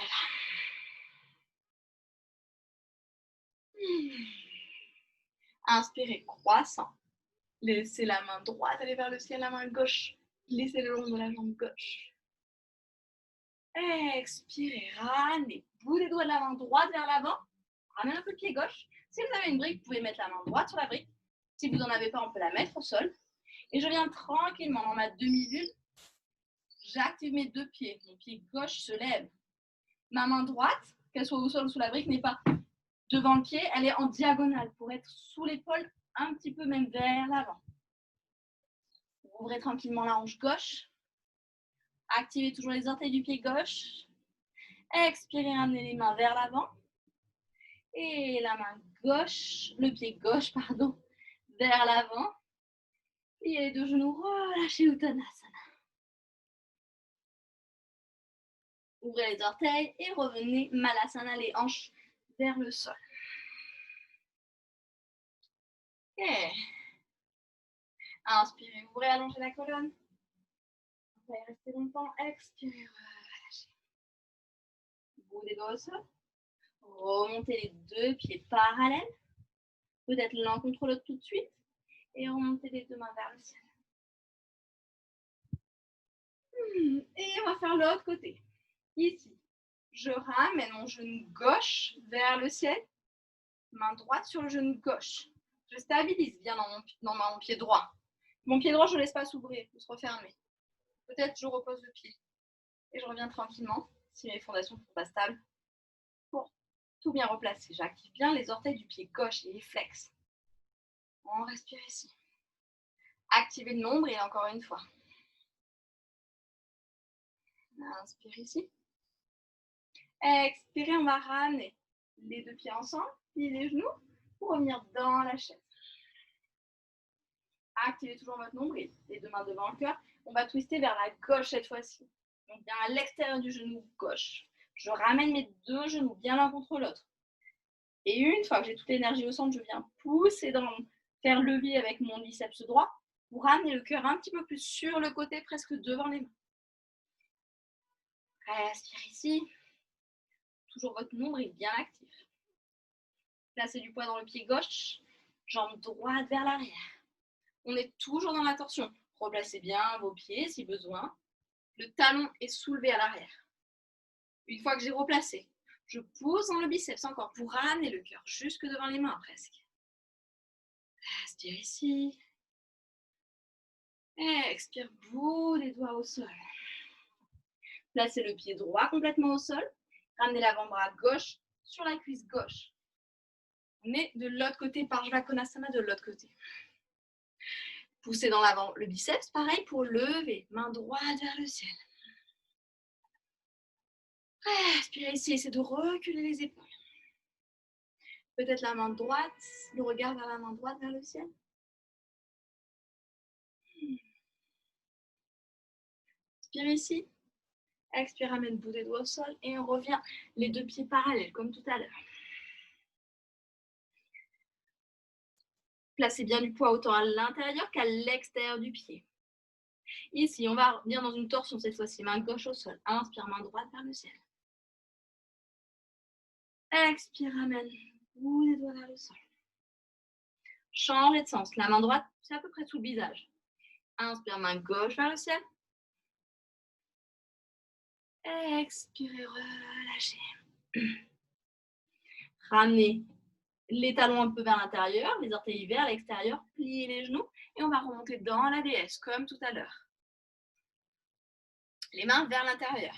Inspirez, croissant. Laissez la main droite aller vers le ciel, la main gauche. Laissez le long de la jambe gauche. Expirez, ramenez. Bout des doigts de la main droite vers l'avant. Ramenez un peu le pied gauche. Si vous avez une brique, vous pouvez mettre la main droite sur la brique. Si vous n'en avez pas, on peut la mettre au sol. Et je viens tranquillement dans ma demi-lune. J'active mes deux pieds. Mon pied gauche se lève. Ma main droite, qu'elle soit au sol ou sous la brique, n'est pas devant le pied. Elle est en diagonale pour être sous l'épaule, un petit peu même vers l'avant. Ouvrez tranquillement la hanche gauche. Activez toujours les orteils du pied gauche. Expirez, ramenez les mains vers l'avant. Et la main gauche, le pied gauche, pardon, vers l'avant. Pliez les deux genoux, relâchez Uttanasana. Ouvrez les orteils et revenez Malasana, les hanches vers le sol. Ok. Inspirez, ouvrez, allongez la colonne. Vous allez rester longtemps. Expirez, relâchez. Bout des doigts au sol. Remontez les deux pieds parallèles. Peut-être l'un contre l'autre tout de suite. Et remontez les deux mains vers le ciel. Et on va faire l'autre côté. Ici, je ramène mon genou gauche vers le ciel. Main droite sur le genou gauche. Je stabilise bien dans mon pied droit. Mon pied droit, je ne laisse pas s'ouvrir ou se refermer. Peut-être je repose le pied. Et je reviens tranquillement, si mes fondations ne sont pas stables, pour tout bien replacer. J'active bien les orteils du pied gauche et les flex. On respire ici. Activez le nombril encore une fois. Inspire ici. Expirez, on va ramener les deux pieds ensemble, plier les genoux pour revenir dans la chaise. Activez toujours votre nombril, les deux mains devant le cœur. On va twister vers la gauche cette fois-ci. Donc bien à l'extérieur du genou gauche. Je ramène mes deux genoux bien l'un contre l'autre. Et une fois que j'ai toute l'énergie au centre, je viens pousser faire levier avec mon biceps droit pour ramener le cœur un petit peu plus sur le côté, presque devant les mains. Respire ici. Toujours votre nombril bien actif. Placez du poids dans le pied gauche, jambe droite vers l'arrière. On est toujours dans la torsion. Replacez bien vos pieds si besoin. Le talon est soulevé à l'arrière. Une fois que j'ai replacé, je pousse dans le biceps encore pour ramener le cœur jusque devant les mains presque. Inspire ici. Expire, bout des doigts au sol. Placez le pied droit complètement au sol. Ramenez l'avant-bras gauche sur la cuisse gauche. On est de l'autre côté, Parshva Konasana de l'autre côté. Poussez dans l'avant le biceps, pareil pour lever, main droite vers le ciel. Respirez ici, essayez de reculer les épaules. Peut-être la main droite, le regard vers la main droite vers le ciel. Inspire ici. Expire, ramène le bout des doigts au sol et on revient les deux pieds parallèles comme tout à l'heure. Placez bien du poids autant à l'intérieur qu'à l'extérieur du pied. Ici, on va revenir dans une torsion cette fois-ci, main gauche au sol. Inspire, main droite vers le ciel. Expire, ramène bout des doigts vers le sol. Changez de sens. La main droite, c'est à peu près sous le visage. Inspire, main gauche vers le ciel. Expirez, relâchez. Ramenez les talons un peu vers l'intérieur, les orteils vers l'extérieur, pliez les genoux et on va remonter dans la déesse comme tout à l'heure. Les mains vers l'intérieur.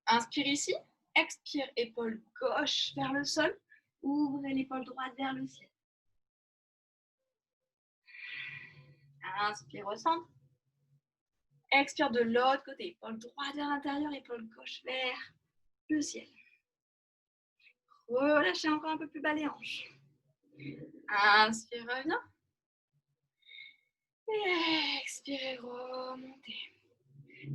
Inspire ici, expire, épaule gauche vers le sol, ouvrez l'épaule droite vers le ciel. Inspire au centre. Expire de l'autre côté, épaule droite vers l'intérieur, épaule gauche vers le ciel. Relâchez encore un peu plus bas les hanches. Inspire, reviens. Et expirez, remontez.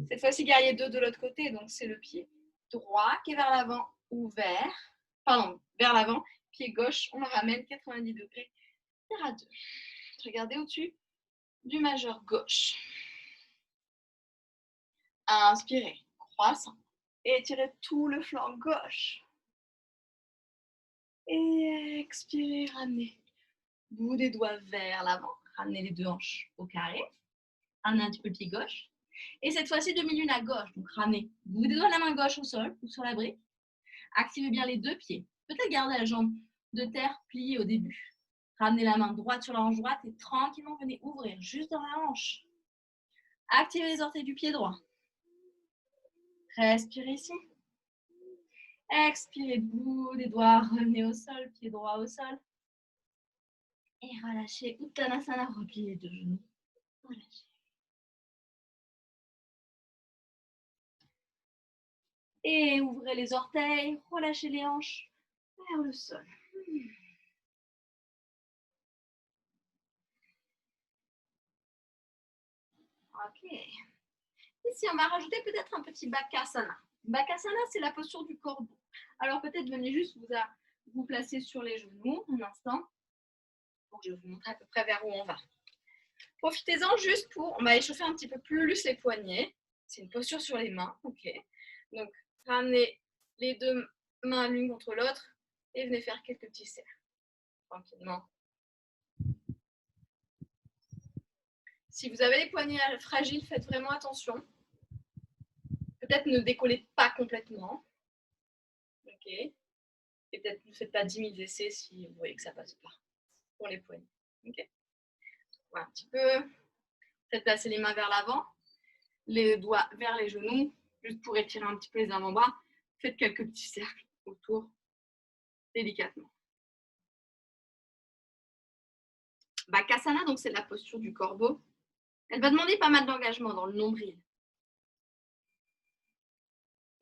Cette fois-ci, guerrier 2 de l'autre côté, donc c'est le pied droit qui est vers l'avant, ouvert. Pardon, vers l'avant. Pied gauche, on le ramène 90 degrés. Vers à 2. Regardez au-dessus du majeur gauche. Inspirez, croissant. Étirez tout le flanc gauche. Et expirez, ramenez. Bout des doigts vers l'avant. Ramenez les deux hanches au carré. Ramenez un petit peu le pied gauche. Et cette fois-ci, demi-lune à gauche. Donc ramenez bout des doigts de la main gauche au sol ou sur la brique. Activez bien les deux pieds. Peut-être garder la jambe de terre pliée au début. Ramenez la main droite sur la hanche droite et tranquillement venez ouvrir juste dans la hanche. Activez les orteils du pied droit. Respirez ici. Expirez, bout des doigts, revenez au sol, pied droit au sol. Et relâchez. Uttanasana, repliez les deux genoux. Relâchez. Et ouvrez les orteils, relâchez les hanches vers le sol. Ok. Ici, on va rajouter peut-être un petit Bakasana. Bakasana, c'est la posture du corbeau. Alors peut-être venez juste vous placer sur les genoux un instant. Pour que je vous montre à peu près vers où on va. Profitez-en juste pour, on va échauffer un petit peu plus les poignets. C'est une posture sur les mains, ok. Donc ramenez les deux mains l'une contre l'autre et venez faire quelques petits cercles, tranquillement. Si vous avez les poignets fragiles, faites vraiment attention. Peut-être ne décollez pas complètement. Ok. Et peut-être ne faites pas 10 000 essais si vous voyez que ça ne passe pas pour les poignets. Ok. Voilà, un petit peu. Faites passer les mains vers l'avant, les doigts vers les genoux, juste pour étirer un petit peu les avant-bras. Faites quelques petits cercles autour, délicatement. Bakasana, donc c'est la posture du corbeau. Elle va demander pas mal d'engagement dans le nombril.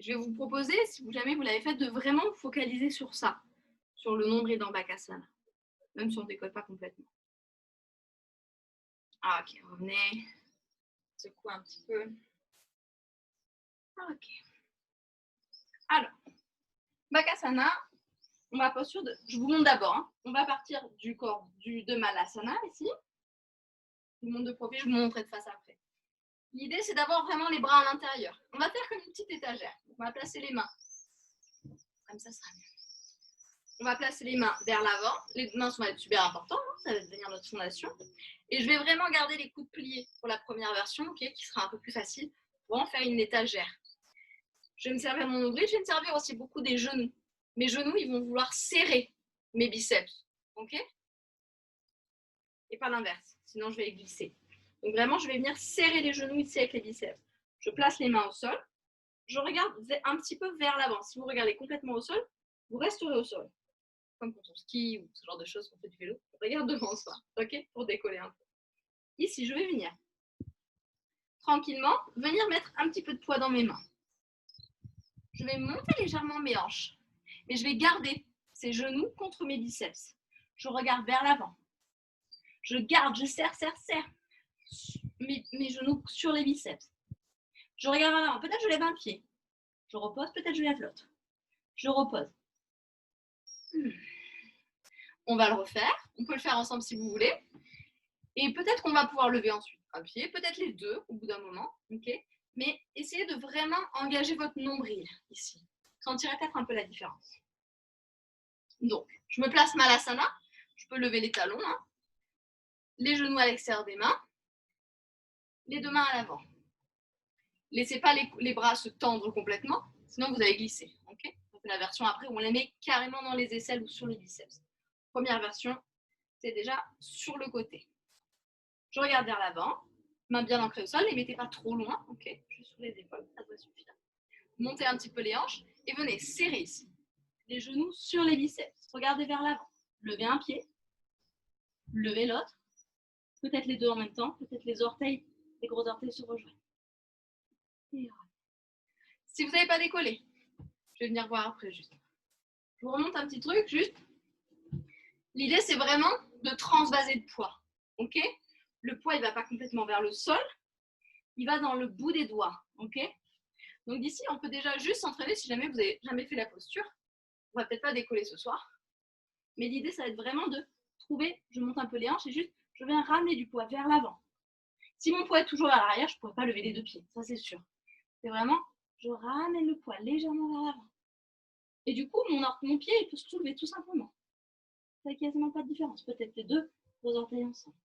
Je vais vous proposer, si jamais vous l'avez fait, de vraiment vous focaliser sur ça, sur le nombril dans Bakasana, même si on ne décolle pas complètement. Ah, ok, revenez, secouez un petit peu. Ok. Alors, Bakasana, on va posture de. Je vous montre d'abord. Hein. On va partir du corps de Malasana ici. Je vous montre de profil, je vous montrerai de face après. L'idée, c'est d'avoir vraiment les bras à l'intérieur. On va faire comme une petite étagère. On va placer les mains. Comme ça sera mieux. On va placer les mains vers l'avant. Les mains sont super importantes. Hein. Ça va devenir notre fondation. Et je vais vraiment garder les coudes pliés pour la première version, okay, qui sera un peu plus facile, pour en faire une étagère. Je vais me servir de mon nombril. Je vais me servir aussi beaucoup des genoux. Mes genoux, ils vont vouloir serrer mes biceps. Ok ? Et pas l'inverse. Sinon, je vais glisser. Donc vraiment, je vais venir serrer les genoux ici avec les biceps. Je place les mains au sol. Je regarde un petit peu vers l'avant. Si vous regardez complètement au sol, vous resterez au sol. Comme quand on skie ou ce genre de choses, qu'on fait du vélo. On regarde devant soi, ok, pour décoller un peu. Ici, je vais venir tranquillement, venir mettre un petit peu de poids dans mes mains. Je vais monter légèrement mes hanches, mais je vais garder ces genoux contre mes biceps. Je regarde vers l'avant. Je garde, je serre mes genoux sur les biceps. Je regarde vers l'avant. Peut-être je lève un pied. Je repose, peut-être je lève l'autre. Je repose. On va le refaire. On peut le faire ensemble si vous voulez. Et peut-être qu'on va pouvoir lever ensuite un pied, peut-être les deux au bout d'un moment. Okay, mais essayez de vraiment engager votre nombril ici. Vous sentirez peut-être un peu la différence. Donc, je me place Malasana. Je peux lever les talons. Hein. Les genoux à l'extérieur des mains. Les deux mains à l'avant. Laissez pas les bras se tendre complètement, sinon vous allez glisser. Okay, donc la version après où on les met carrément dans les aisselles ou sur les biceps. Première version, c'est déjà sur le côté. Je regarde vers l'avant, main bien ancrée au sol, les mettez pas trop loin, ok, juste sur les épaules, ça doit suffire. Montez un petit peu les hanches et venez serrer ici. Les genoux sur les biceps, regardez vers l'avant. Levez un pied, levez l'autre, peut-être les deux en même temps, peut-être les orteils, les gros orteils se rejoignent. Et si vous n'avez pas décollé, je vais venir voir après juste. Je vous remonte un petit truc, juste. L'idée, c'est vraiment de transvaser de poids. Ok ? Le poids, il ne va pas complètement vers le sol. Il va dans le bout des doigts. Ok ? Donc d'ici, on peut déjà juste s'entraîner si jamais vous n'avez jamais fait la posture. On ne va peut-être pas décoller ce soir. Mais l'idée, ça va être vraiment de trouver, je monte un peu les hanches et juste, je viens ramener du poids vers l'avant. Si mon poids est toujours à l'arrière, je ne pourrais pas lever les deux pieds. Ça, c'est sûr. C'est vraiment, je ramène le poids légèrement vers l'avant. Et du coup, mon pied, il peut se soulever tout simplement. Ça n'a quasiment pas de différence. Peut-être les deux gros orteils ensemble.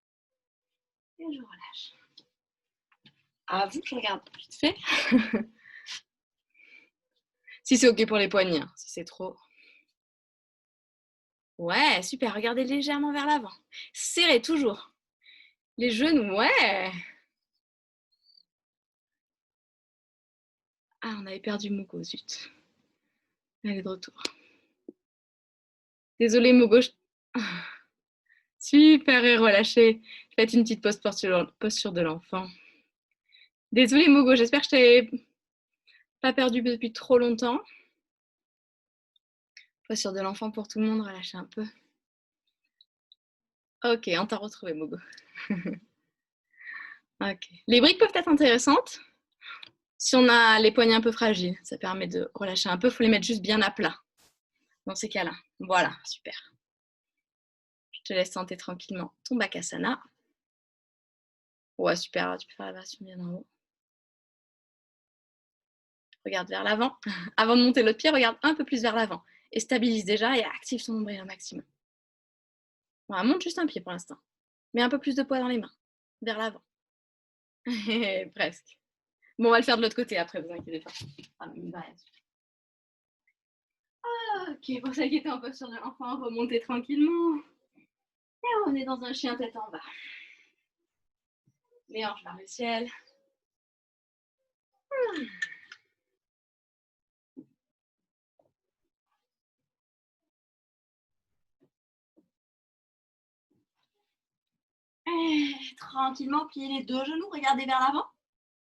Et je relâche. Ah, vous, je regarde vite fait. Si c'est OK pour les poignets, hein. Si c'est trop. Ouais, super. Regardez légèrement vers l'avant. Serrez toujours. Les genoux, ouais. Ah, on avait perdu Mogo, zut. Elle est de retour. Désolée, Mogo. Super, et relâchez. Faites une petite posture de l'enfant. Désolée, Mogo, j'espère que je t'ai Pas perdu depuis trop longtemps. Posture de l'enfant pour tout le monde, relâchez un peu. Ok, on t'a retrouvé, Mogo. Ok. Les briques peuvent être intéressantes si on a les poignets un peu fragiles. Ça permet de relâcher un peu, il faut les mettre juste bien à plat dans ces cas-là. Voilà, super. Je te laisse tenter tranquillement ton Bakasana. Ouais, super, tu peux faire la version bien en haut. Regarde vers l'avant. Avant de monter l'autre pied, regarde un peu plus vers l'avant. Et stabilise déjà et active ton nombril au maximum. Voilà, monte juste un pied pour l'instant. Mets un peu plus de poids dans les mains. Vers l'avant. Presque. Bon, on va le faire de l'autre côté après, vous inquiétez pas. Ah, une variation. Ok, pour ça qui était en posture de l'enfant, remontez tranquillement. Et revenez dans un chien tête en bas. Les hanches vers le ciel. Et tranquillement, pliez les deux genoux, regardez vers l'avant.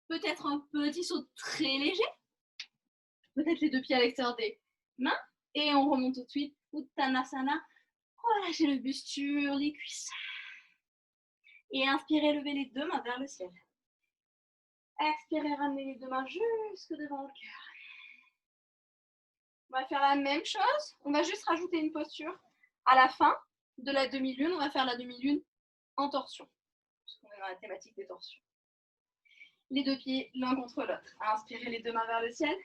Peut-être un petit saut très léger. Peut-être les deux pieds à l'extérieur des mains. Et on remonte tout de suite. Uttanasana. Relâchez le buste sur les cuisses. Et inspirez, levez les deux mains vers le ciel. Expirez, ramenez les deux mains jusque devant le cœur. On va faire la même chose. On va juste rajouter une posture. À la fin de la demi-lune, on va faire la demi-lune en torsion. Parce qu'on est dans la thématique des torsions. Les deux pieds l'un contre l'autre. Inspirez les deux mains vers le ciel.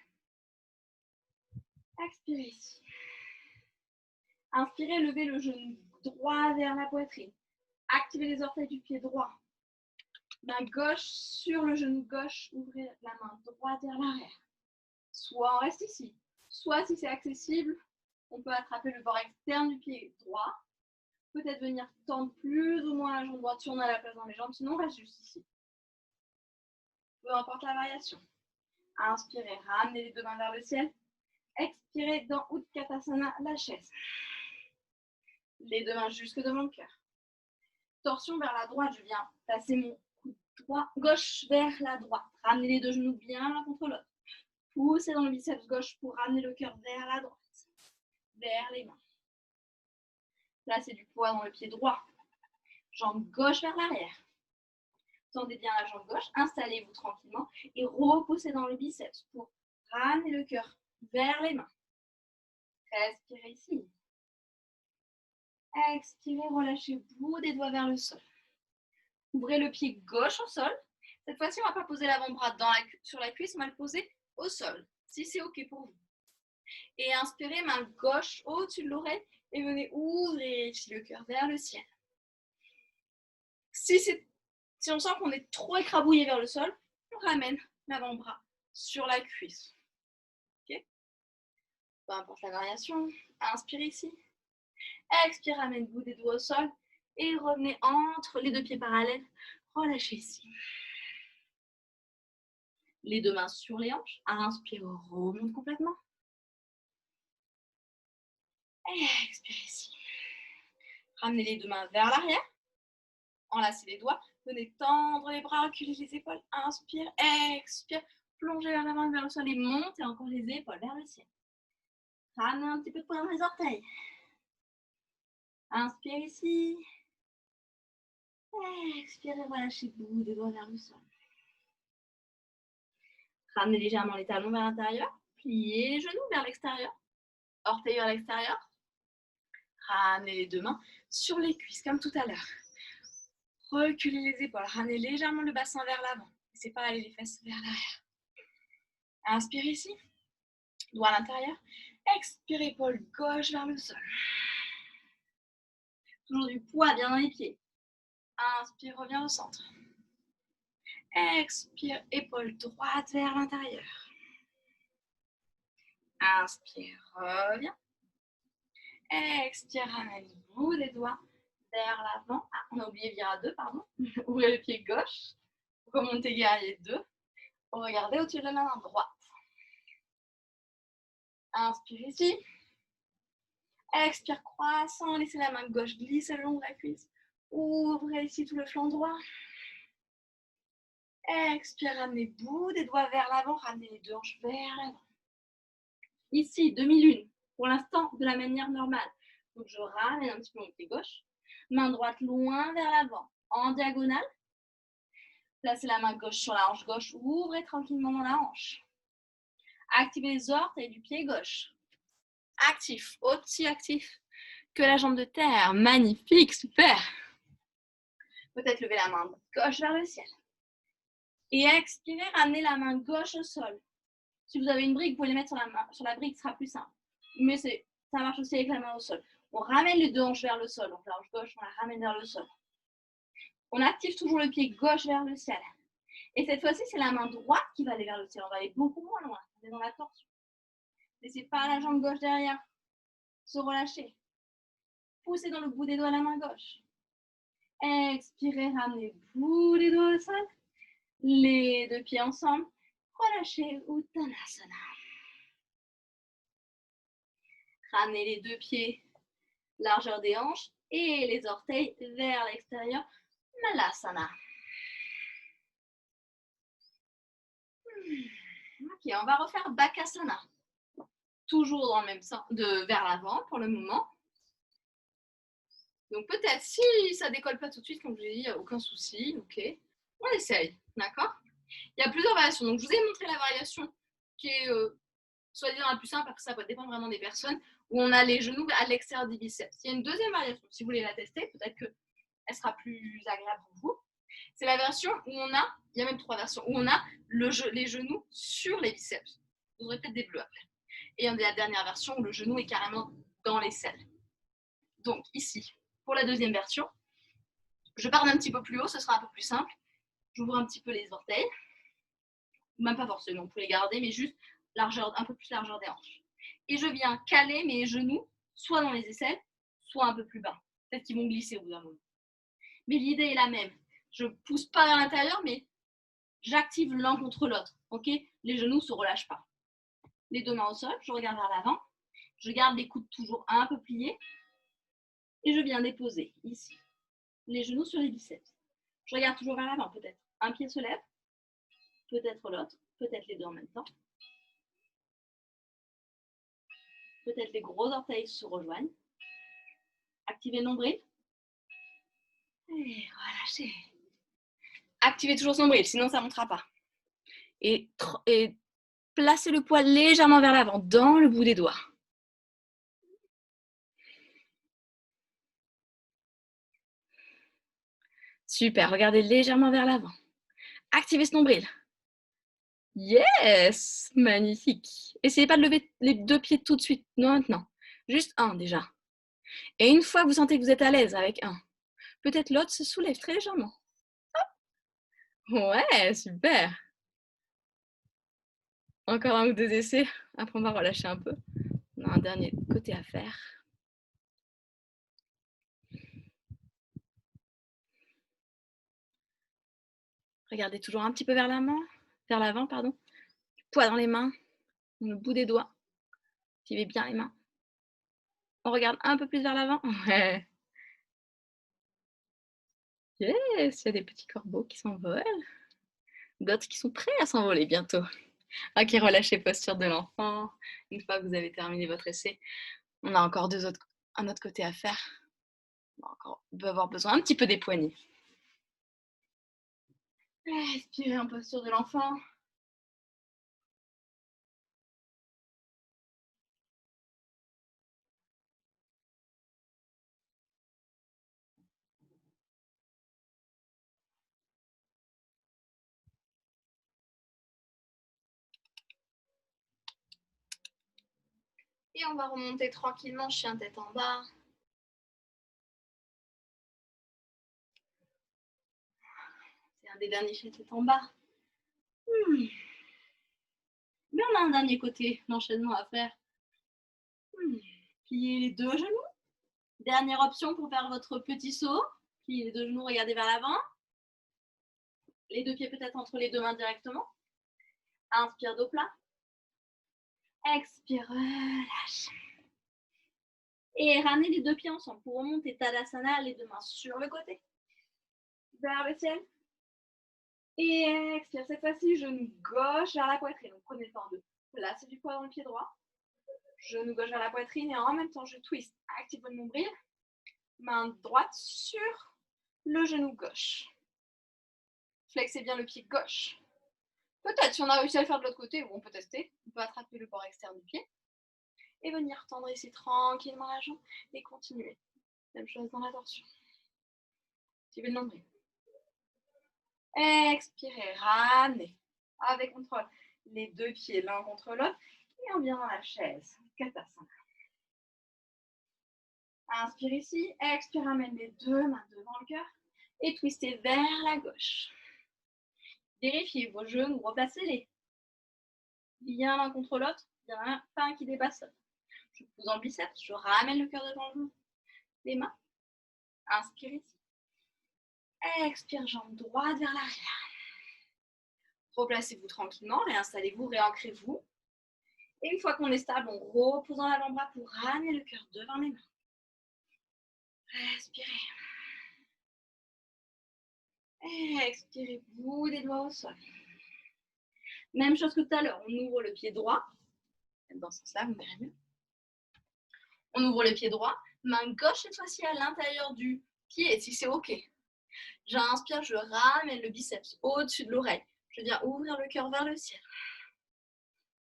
Expirez ici. Inspirez, levez le genou droit vers la poitrine. Activez les orteils du pied droit. Main gauche sur le genou gauche. Ouvrez la main droite vers l'arrière. Soit on reste ici. Soit si c'est accessible, on peut attraper le bord externe du pied droit. Peut-être venir tendre plus ou moins la jambe droite si on a la place dans les jambes. Sinon, on reste juste ici. Peu importe la variation. Inspirez, ramenez les deux mains vers le ciel. Expirez dans Utkatasana, la chaise. Les deux mains jusque devant le cœur. Torsion vers la droite, je viens passer mon coude droit, gauche vers la droite. Ramenez les deux genoux bien l'un contre l'autre. Poussez dans le biceps gauche pour ramener le cœur vers la droite, vers les mains. Placez du poids dans le pied droit. Jambe gauche vers l'arrière. Tendez bien la jambe gauche, installez-vous tranquillement et repoussez dans le biceps pour ramener le cœur vers les mains. Respirez ici. Expirez, relâchez le bout des doigts vers le sol. Ouvrez le pied gauche au sol. Cette fois-ci, on ne va pas poser l'avant-bras sur la cuisse, on va le poser au sol, si c'est OK pour vous. Et inspirez, main gauche au-dessus de l'oreille et venez ouvrir ici le cœur vers le ciel. Si on sent qu'on est trop écrabouillé vers le sol, on ramène l'avant-bras sur la cuisse. OK? Peu importe la variation. Inspirez ici. Expire, ramène le bout des doigts au sol et revenez entre les deux pieds parallèles. Relâchez ici. Les deux mains sur les hanches. Inspire, remonte complètement. Expire ici. Ramenez les deux mains vers l'arrière. Enlacez les doigts. Venez tendre les bras, reculer les épaules. Inspire, expire. Plongez vers l'avant, vers le sol et montez encore les épaules vers le ciel. Ramenez un petit peu de poids dans les orteils. Inspire ici. Expirez, relâchez le bout des doigts vers le sol. Ramenez légèrement les talons vers l'intérieur. Pliez les genoux vers l'extérieur. Orteils vers l'extérieur. Ramenez les deux mains sur les cuisses comme tout à l'heure. Reculez les épaules. Ramenez légèrement le bassin vers l'avant. N'essayez pas d'aller les fesses vers l'arrière. Inspirez ici. Doigt à l'intérieur. Expirez, épaule gauche vers le sol. Toujours du poids bien dans les pieds. Inspire, reviens au centre. Expire, épaule droite vers l'intérieur. Inspire, reviens. Expire, ramène le bout des doigts vers l'avant. Ah, on a oublié Vira 2, pardon. Ouvrez le pied gauche. Remontez guerrier 2. Regardez au-dessus de la main droite. Inspire ici. Expire, croissant. Laissez la main gauche glisser le long de la cuisse. Ouvrez ici tout le flanc droit. Expire, ramenez bout des doigts vers l'avant, ramenez les deux hanches vers l'avant. Ici, demi-lune, pour l'instant, de la manière normale. Donc, je ramène un petit peu mon pied gauche. Main droite loin vers l'avant, en diagonale. Placez la main gauche sur la hanche gauche, ouvrez tranquillement dans la hanche. Activez les orteils du pied gauche. Actif, aussi actif que la jambe de terre. Magnifique, super. Peut-être lever la main gauche vers le ciel. Et expirez, ramenez la main gauche au sol. Si vous avez une brique, vous pouvez les mettre sur la brique, ce sera plus simple. Mais ça marche aussi avec la main au sol. On ramène les deux hanches vers le sol. Donc la hanche gauche, on la ramène vers le sol. On active toujours le pied gauche vers le ciel. Et cette fois-ci, c'est la main droite qui va aller vers le ciel. On va aller beaucoup moins loin. On est dans la torsion. Laissez pas la jambe gauche derrière se relâcher. Poussez dans le bout des doigts la main gauche. Expirez, ramenez le bout des doigts au sol. Les deux pieds ensemble. Relâchez Uttanasana. Ramenez les deux pieds, largeur des hanches et les orteils vers l'extérieur. Malasana. Ok, on va refaire Bakasana. Toujours dans le même sens, vers l'avant pour le moment. Donc peut-être si ça décolle pas tout de suite, comme je l'ai dit, il n'y a aucun souci. Ok, on essaye, d'accord? Il y a plusieurs variations. Donc je vous ai montré la variation qui est soi-disant la plus simple, après ça peut dépendre vraiment des personnes, où on a les genoux à l'extérieur des biceps. Il y a une deuxième variation, si vous voulez la tester, peut-être qu'elle sera plus agréable pour vous. C'est la version où on a, il y a même trois versions, où on a les genoux sur les biceps. Vous aurez peut-être des bleus après. Et il y a la dernière version où le genou est carrément dans les selles. Donc ici, pour la deuxième version, je pars d'un petit peu plus haut, ce sera un peu plus simple. J'ouvre un petit peu les orteils. Même pas forcément, vous pouvez les garder, mais juste largeur, un peu plus largeur des hanches. Et je viens caler mes genoux, soit dans les aisselles, soit un peu plus bas. Peut-être qu'ils vont glisser au bout d'un moment. Mais l'idée est la même. Je ne pousse pas vers l'intérieur, mais j'active l'un contre l'autre. Ok? Les genoux ne se relâchent pas. Les deux mains au sol, je regarde vers l'avant. Je garde les coudes toujours un peu pliés. Et je viens déposer ici les genoux sur les biceps. Je regarde toujours vers l'avant, peut-être. Un pied se lève, peut-être l'autre, peut-être les deux en même temps. Peut-être les gros orteils se rejoignent. Activez le nombril. Et relâchez. Activez toujours son nombril, sinon ça ne montera pas. Et placez le poids légèrement vers l'avant, dans le bout des doigts. Super, regardez légèrement vers l'avant. Activez ce nombril. Yes, magnifique. Essayez pas de lever les deux pieds tout de suite, non maintenant. Juste un déjà. Et une fois que vous sentez que vous êtes à l'aise avec un, peut-être l'autre se soulève très légèrement. Hop. Ouais, super. Encore un ou deux essais. Après, on va relâcher un peu. On a un dernier côté à faire. Regardez toujours un petit peu vers l'avant, pardon. Poids dans les mains, le bout des doigts. Activez bien les mains. On regarde un peu plus vers l'avant. Ouais. Yes, il y a des petits corbeaux qui s'envolent. D'autres qui sont prêts à s'envoler bientôt. Ok, relâchez posture de l'enfant. Une fois que vous avez terminé votre essai, on a encore un autre côté à faire. On va avoir besoin un petit peu des poignets. Respirez en posture de l'enfant. Et on va remonter tranquillement, chien tête en bas. C'est un des derniers chiens tête en bas. Mais on a un dernier côté d'enchaînement à faire. Pliez les deux genoux. Dernière option pour faire votre petit saut. Pliez les deux genoux, regardez vers l'avant. Les deux pieds peut-être entre les deux mains directement. Inspire, dos plat. Expire, relâche. Et ramenez les deux pieds ensemble pour remonter Tadasana, les deux mains sur le côté. Vers le ciel. Et expire. Cette fois-ci, genou gauche vers la poitrine. Donc, prenez le temps de placer du poids dans le pied droit. Genou gauche vers la poitrine et en même temps, je twist. Active votre nombril. Main droite sur le genou gauche. Flexez bien le pied gauche. Peut-être, si on a réussi à le faire de l'autre côté, on peut tester. On peut attraper le bord externe du pied. Et venir tendre ici tranquillement la jambe et continuer. Même chose dans la torsion. Activez le nombril. Expirez, ramenez avec contrôle les deux pieds l'un contre l'autre et on vient dans la chaise. Katasana. Inspire ici, expire, ramène les deux mains devant le cœur et twistez vers la gauche. Vérifiez vos genoux, replacez-les. Bien l'un contre l'autre, bien pas un qui dépasse l'autre. Je pousse dans le biceps, je ramène le cœur devant le genou. Les mains. Inspire ici. Expire, jambe droite vers l'arrière. Replacez-vous tranquillement, réinstallez-vous, réancrez-vous. Et une fois qu'on est stable, on repose dans l'avant-bras pour ramener le cœur devant les mains. Respirez. Expirez, bout des doigts au sol. Même chose que tout à l'heure, on ouvre le pied droit. Dans ce sens-là, vous verrez mieux. On ouvre le pied droit, main gauche cette fois-ci à l'intérieur du pied, si c'est OK. J'inspire, je ramène le biceps au-dessus de l'oreille. Je viens ouvrir le cœur vers le ciel.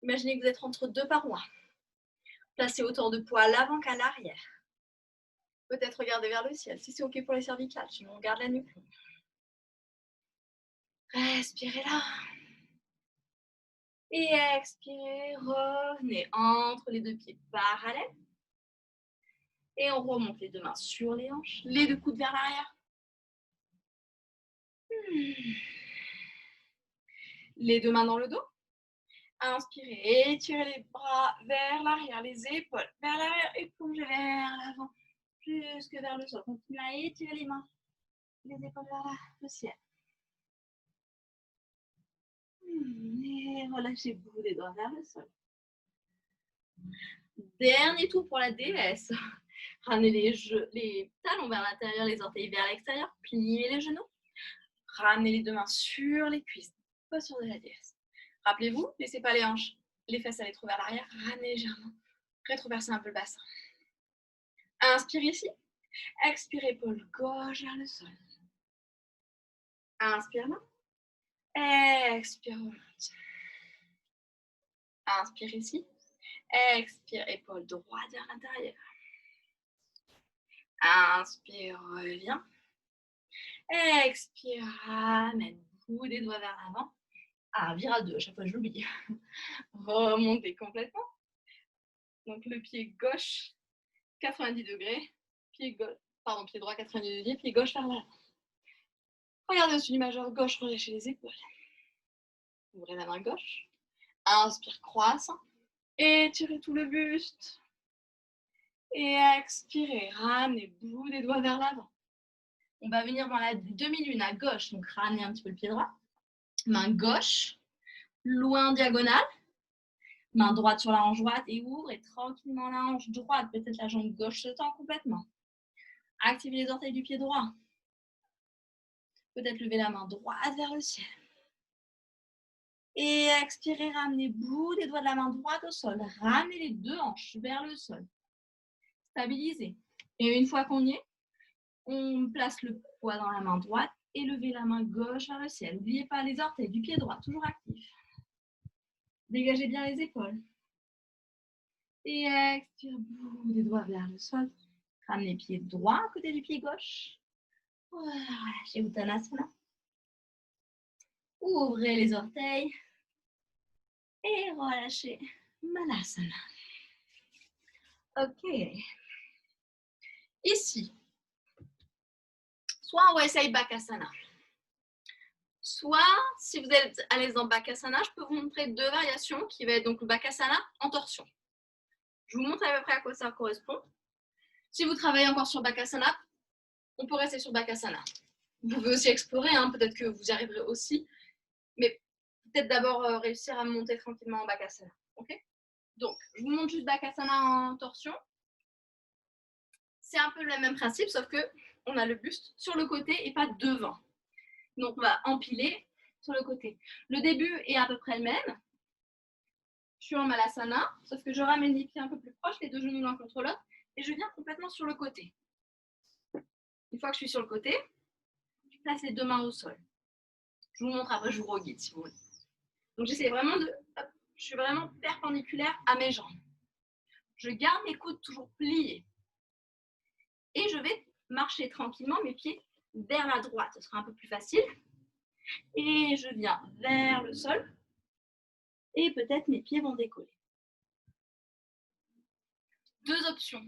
Imaginez que vous êtes entre deux parois. Placez autant de poids à l'avant qu'à l'arrière. Peut-être regarder vers le ciel, si c'est OK pour les cervicales, sinon on garde la nuque. Respirez là. Et expirez, revenez entre les deux pieds parallèles. Et on remonte les deux mains sur les hanches, les deux coudes vers l'arrière. Les deux mains dans le dos. Inspirez, étirez les bras vers l'arrière, les épaules vers l'arrière et plongez vers l'avant, jusque vers le sol. Continuez à étirer les mains, les épaules vers le ciel. Et relâchez bout des doigts vers le sol. Dernier tour pour la déesse. Ramenez les talons vers l'intérieur, les orteils vers l'extérieur. Pliez les genoux. Ramenez les deux mains sur les cuisses. Posture de la déesse. Rappelez-vous, laissez pas les hanches, les fesses aller trop vers l'arrière. Ramenez légèrement. Rétroversez un peu le bassin. Inspirez ici. Expirez, épaule gauche vers le sol. Inspire là. Expire, remonte. Inspire ici. Expire, épaule droite vers l'intérieur. Inspire, reviens. Expire, ramène bout des doigts vers l'avant. Ah, vire à deux, à chaque fois je l'oublie. Remontez complètement. Donc le pied gauche, 90 degrés. Pied droit, 90 degrés. Pied gauche vers l'avant. Regardez au-dessus du majeur gauche, relâchez les épaules. Ouvrez la main gauche. Inspire, croissant. Étirez tout le buste. Et expirez, ramenez bout des doigts vers l'avant. On va venir dans la demi-lune à gauche, donc ramenez un petit peu le pied droit. Main gauche, loin diagonale. Main droite sur la hanche droite et ouvrez tranquillement la hanche droite. Peut-être la jambe gauche se tend complètement. Activez les orteils du pied droit. Peut-être lever la main droite vers le ciel. Et expirez, ramenez bout des doigts de la main droite au sol. Ramenez les deux hanches vers le sol. Stabilisez. Et une fois qu'on y est, on place le poids dans la main droite et levez la main gauche vers le ciel. N'oubliez pas les orteils du pied droit, toujours actifs. Dégagez bien les épaules. Et expire, bout des doigts vers le sol. Ramenez pied droit à côté du pied gauche. Relâchez Uttanasana. Ouvrez les orteils. Et relâchez Malasana. Ok. Ici, soit on va essayer Bakasana. Soit, si vous êtes à l'aise dans Bakasana, je peux vous montrer deux variations qui va être donc le Bakasana en torsion. Je vous montre à peu près à quoi ça correspond. Si vous travaillez encore sur Bakasana, on peut rester sur Bakasana. Vous pouvez aussi explorer, hein, peut-être que vous y arriverez aussi. Mais peut-être d'abord réussir à monter tranquillement en Bakasana. Okay, donc, je vous montre juste Bakasana en torsion. C'est un peu le même principe, sauf qu'on a le buste sur le côté et pas devant. Donc, on va empiler sur le côté. Le début est à peu près le même. Je suis en Malasana, sauf que je ramène les pieds un peu plus proches, les deux genoux l'un contre l'autre, et je viens complètement sur le côté. Une fois que je suis sur le côté, je place les deux mains au sol. Je vous montre après, je vous reguide si vous voulez. Donc j'essaie vraiment de... Hop, je suis vraiment perpendiculaire à mes jambes. Je garde mes coudes toujours pliés. Et je vais marcher tranquillement mes pieds vers la droite. Ce sera un peu plus facile. Et je viens vers le sol. Et peut-être mes pieds vont décoller. Deux options.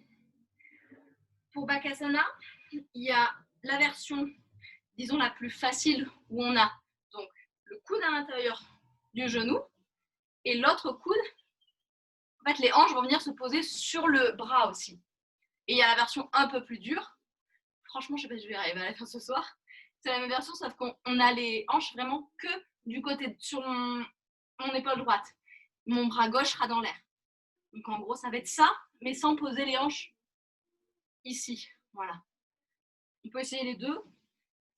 Pour Bakasana, il y a la version, disons, la plus facile où on a donc le coude à l'intérieur du genou et l'autre coude, en fait, les hanches vont venir se poser sur le bras aussi. Et il y a la version un peu plus dure. Franchement, je ne sais pas si je vais arriver à la faire ce soir. C'est la même version, sauf qu'on a les hanches vraiment que du côté, sur mon épaule droite. Mon bras gauche sera dans l'air. Donc en gros, ça va être ça, mais sans poser les hanches ici. Voilà. On peut essayer les deux.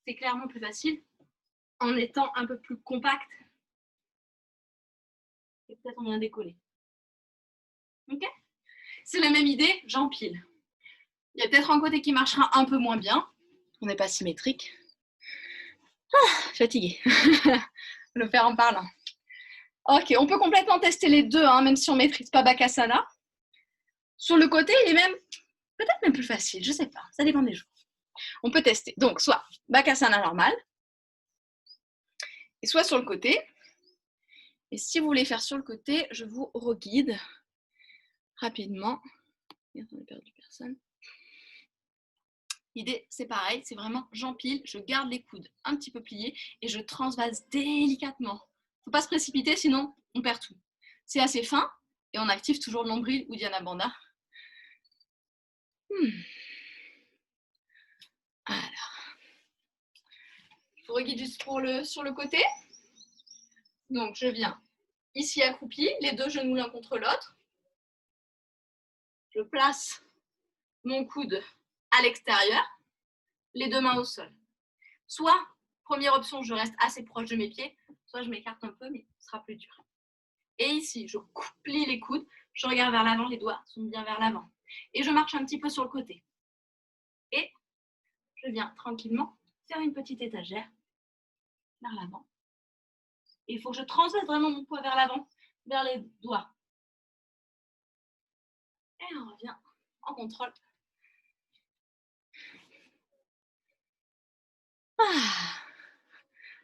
C'est clairement plus facile en étant un peu plus compact. Et peut-être on vient décoller. Ok? C'est la même idée, j'empile. Il y a peut-être un côté qui marchera un peu moins bien. On n'est pas symétrique. Fatiguée. Le faire en parlant. Ok, on peut complètement tester les deux, hein, même si on ne maîtrise pas Bakasana. Sur le côté, il est même peut-être même plus facile, je ne sais pas, ça dépend des jours. On peut tester. Donc, soit Bakasana normal, et soit sur le côté. Et si vous voulez faire sur le côté, je vous reguide rapidement. On a perdu personne. L'idée, c'est pareil, c'est vraiment j'empile, je garde les coudes un petit peu pliés et je transvase délicatement. Il ne faut pas se précipiter, sinon on perd tout. C'est assez fin et on active toujours le nombril ou Dhyana Bandha. Alors, je vous reguide juste sur le côté. Donc, je viens ici accroupi, les deux genoux l'un contre l'autre. Je place mon coude à l'extérieur, les deux mains au sol. Soit, première option, je reste assez proche de mes pieds, soit je m'écarte un peu, mais ce sera plus dur. Et ici, je plie les coudes, je regarde vers l'avant, les doigts sont bien vers l'avant. Et je marche un petit peu sur le côté. Et je viens tranquillement faire une petite étagère vers l'avant. Et il faut que je transmette vraiment mon poids vers l'avant, vers les doigts. Et on revient en contrôle.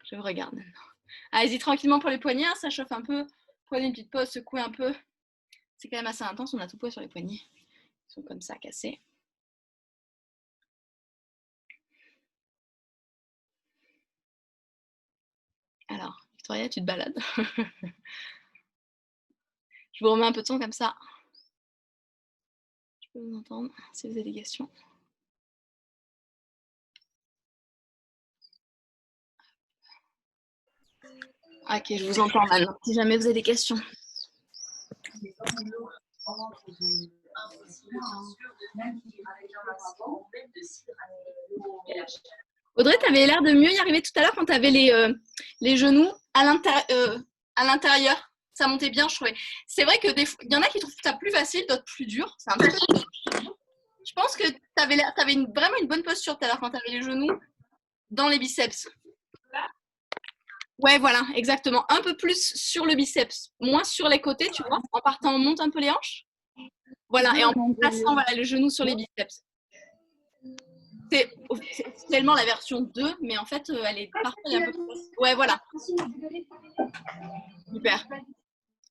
Je vous regarde maintenant. Allez-y tranquillement pour les poignets, hein, ça chauffe un peu. Prenez une petite pause, secouez un peu. C'est quand même assez intense, on a tout poids sur les poignets. Ils sont comme ça, cassés. Alors, Victoria, tu te balades. Je vous remets un peu de son comme ça. Je peux vous entendre si vous avez des questions. Ok, je vous entends maintenant, si jamais vous avez des questions. Audrey, tu avais l'air de mieux y arriver tout à l'heure quand tu avais les genoux à l'intérieur. Ça montait bien, je trouvais. C'est vrai qu'il y en a qui trouvent ça plus facile, d'autres plus dur. C'est un peu... Je pense que tu avais vraiment une bonne posture tout à l'heure quand tu avais les genoux dans les biceps. Ouais, voilà, exactement. Un peu plus sur le biceps, moins sur les côtés, tu vois. En partant, on monte un peu les hanches. Voilà, et en plaçant voilà, le genou sur les biceps. C'est officiellement la version 2, mais en fait, elle est parfois un peu plus... Ouais, voilà. Super.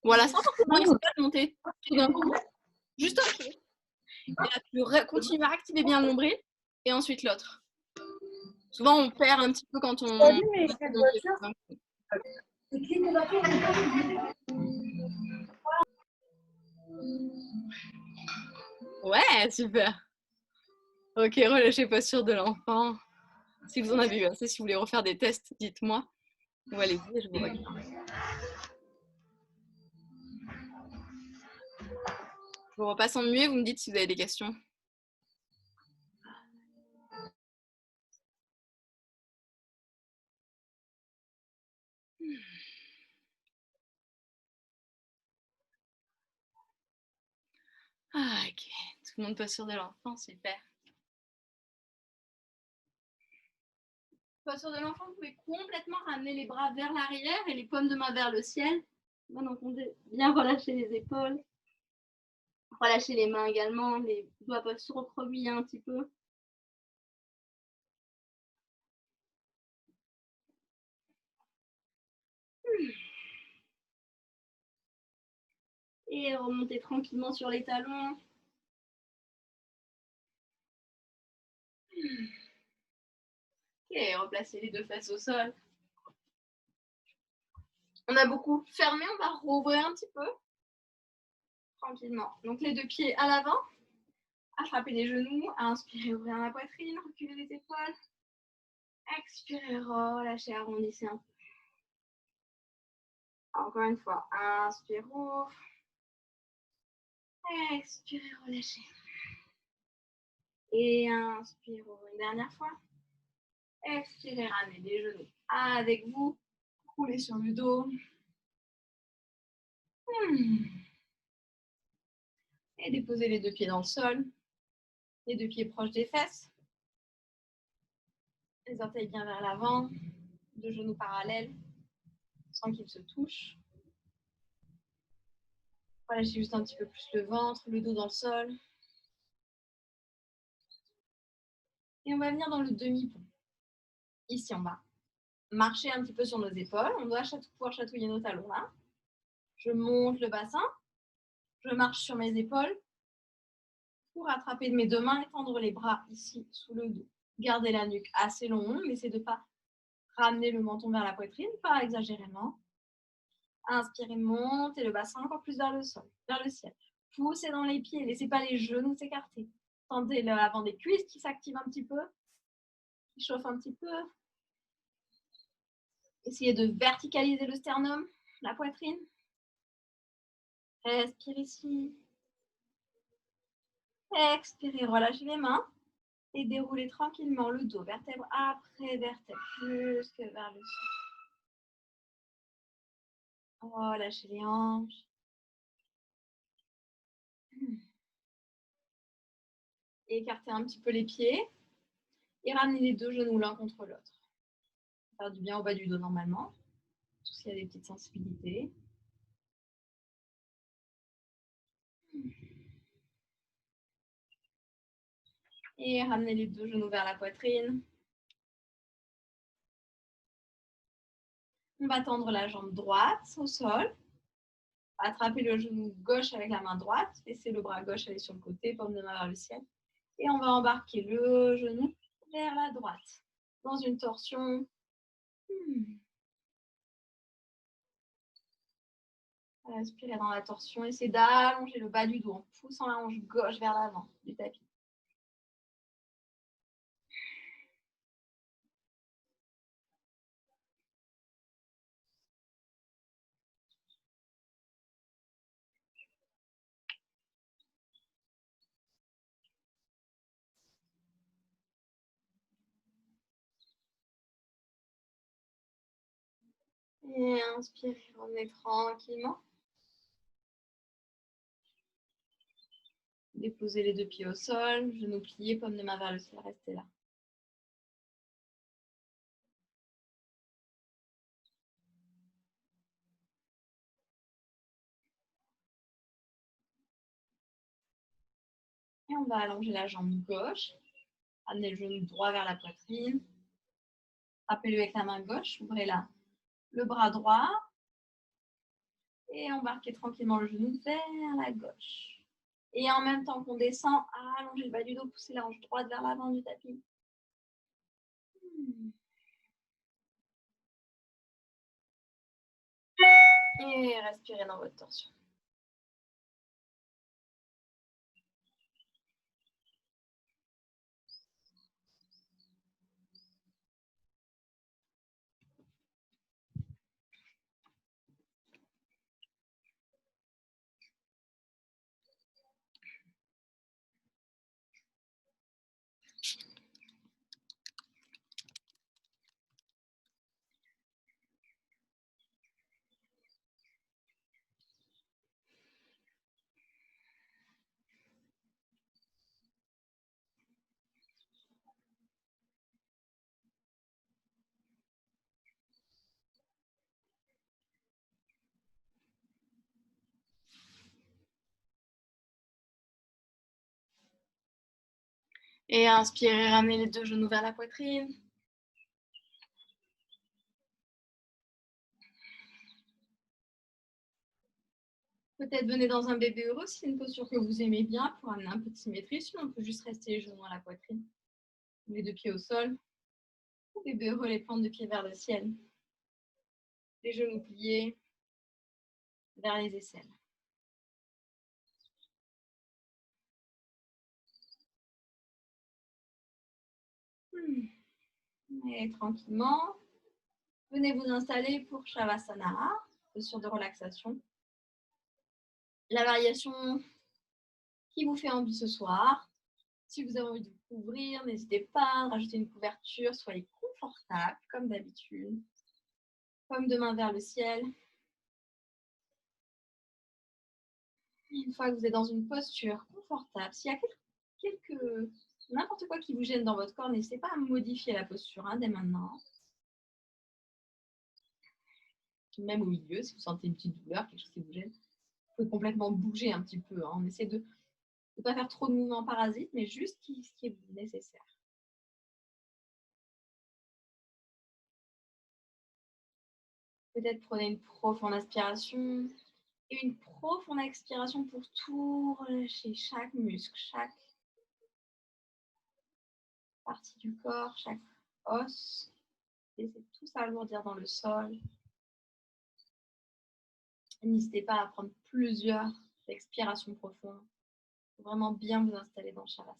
Voilà, sans forcément il ne faut pas monter tout d'un coup. Juste un pied. Et là, tu continues à activer bien le nombril, et ensuite l'autre. Souvent, on perd un petit peu quand on... Ouais, super. Ok, relâchez posture de l'enfant. Si vous en avez eu assez, si vous voulez refaire des tests, dites-moi. Ou allez-y, je vous regarde. Je vous repasse en muet, vous me dites si vous avez des questions. Ah, ok. Tout le monde posture de l'enfant, super. Posture de l'enfant, vous pouvez complètement ramener les bras vers l'arrière et les paumes de main vers le ciel. Maintenant, bien relâcher les épaules. Relâcher les mains également, les doigts peuvent se recroqueviller un petit peu. Et remonter tranquillement sur les talons. Et replacer les deux fesses au sol. On a beaucoup fermé, on va rouvrir un petit peu. Tranquillement. Donc les deux pieds à l'avant. Attraper les genoux. Inspirez, ouvrir la poitrine. Reculer les épaules. Expirez, relâchez, arrondissez un peu. Encore une fois. Inspire, ouvre. Expirez, relâchez. Et inspire, ouvre une dernière fois. Expirez, ramenez les genoux avec vous. Roulez sur le dos. Et déposez les deux pieds dans le sol. Les deux pieds proches des fesses. Les orteils bien vers l'avant. Deux genoux parallèles sans qu'ils se touchent. Relâchez juste un petit peu plus le ventre, le dos dans le sol. Et on va venir dans le demi-pont. Ici, on va marcher un petit peu sur nos épaules. On doit pouvoir chatouiller nos talons là. Je monte le bassin. Je marche sur mes épaules pour attraper de mes deux mains et tendre les bras ici sous le dos. Gardez la nuque assez longue. N'essayez de ne pas ramener le menton vers la poitrine, pas exagérément. Inspirez, montez le bassin encore plus vers le sol, vers le ciel. Poussez dans les pieds, laissez pas les genoux s'écarter. Tendez l'avant des cuisses qui s'active un petit peu, qui chauffe un petit peu. Essayez de verticaliser le sternum, la poitrine. Respire ici. Expirez, relâchez les mains et déroulez tranquillement le dos, vertèbre après vertèbre, jusque vers le sol. Relâchez les hanches. Et écartez un petit peu les pieds et ramenez les deux genoux l'un contre l'autre. Faire du bien au bas du dos normalement, tout s'il y a des petites sensibilités. Et ramenez les deux genoux vers la poitrine. On va tendre la jambe droite au sol. Attrapez le genou gauche avec la main droite. Laissez le bras gauche aller sur le côté, paume de main vers le ciel. Et on va embarquer le genou vers la droite. Dans une torsion. Respirez dans la torsion. Essayez d'allonger le bas du dos en poussant la hanche gauche vers l'avant du tapis. Et inspirez, revenez tranquillement. Déposez les deux pieds au sol, genoux pliés, paume de main vers le ciel, restez là. Et on va allonger la jambe gauche, amener le genou droit vers la poitrine. Frappez-le avec la main gauche, ouvrez là le bras droit. Et embarquez tranquillement le genou vers la gauche. Et en même temps qu'on descend, allongez le bas du dos, poussez la hanche droite vers l'avant du tapis. Et respirez dans votre torsion. Et inspirez, ramenez les 2 genoux vers la poitrine. Peut-être venez dans un bébé heureux, si c'est une posture que vous aimez bien, pour amener un peu de symétrie. Sinon, on peut juste rester les genoux à la poitrine. Les 2 pieds au sol. Bébé heureux, les plantes de pied vers le ciel. Les genoux pliés vers les aisselles. Et tranquillement, venez vous installer pour Shavasana, posture de relaxation. La variation qui vous fait envie ce soir. Si vous avez envie de vous couvrir, n'hésitez pas à rajouter une couverture. Soyez confortable, comme d'habitude. Comme de main vers le ciel. Une fois que vous êtes dans une posture confortable, s'il y a n'importe quoi qui vous gêne dans votre corps, n'hésitez pas à modifier la posture dès maintenant. Même au milieu, si vous sentez une petite douleur, quelque chose qui vous gêne, vous pouvez complètement bouger un petit peu. On essaie de ne pas faire trop de mouvements parasites, mais juste ce qui est nécessaire. Peut-être prenez une profonde inspiration et une profonde expiration pour tout relâcher, chaque muscle, chaque partie du corps, chaque os. Laissez tout s'alourdir dans le sol. N'hésitez pas à prendre plusieurs expirations profondes pour vraiment bien vous installer dans Shavasana.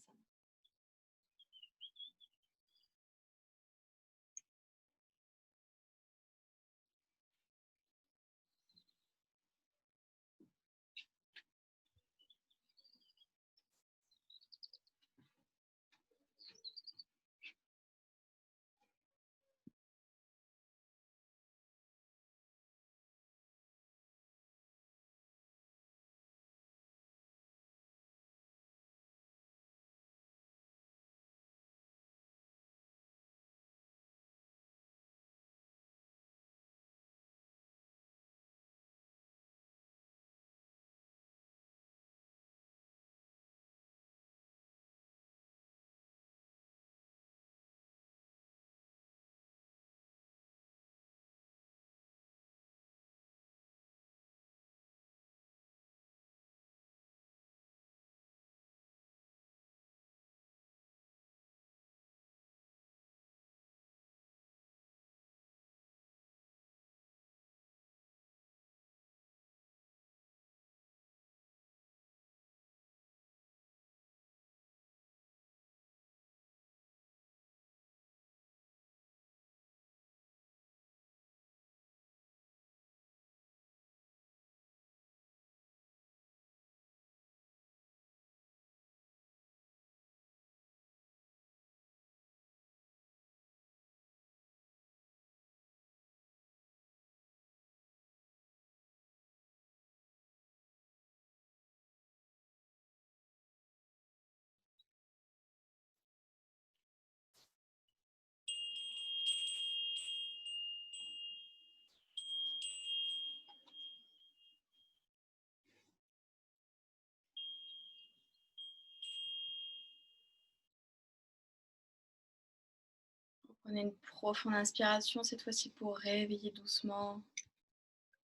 Prenez une profonde inspiration, cette fois-ci pour réveiller doucement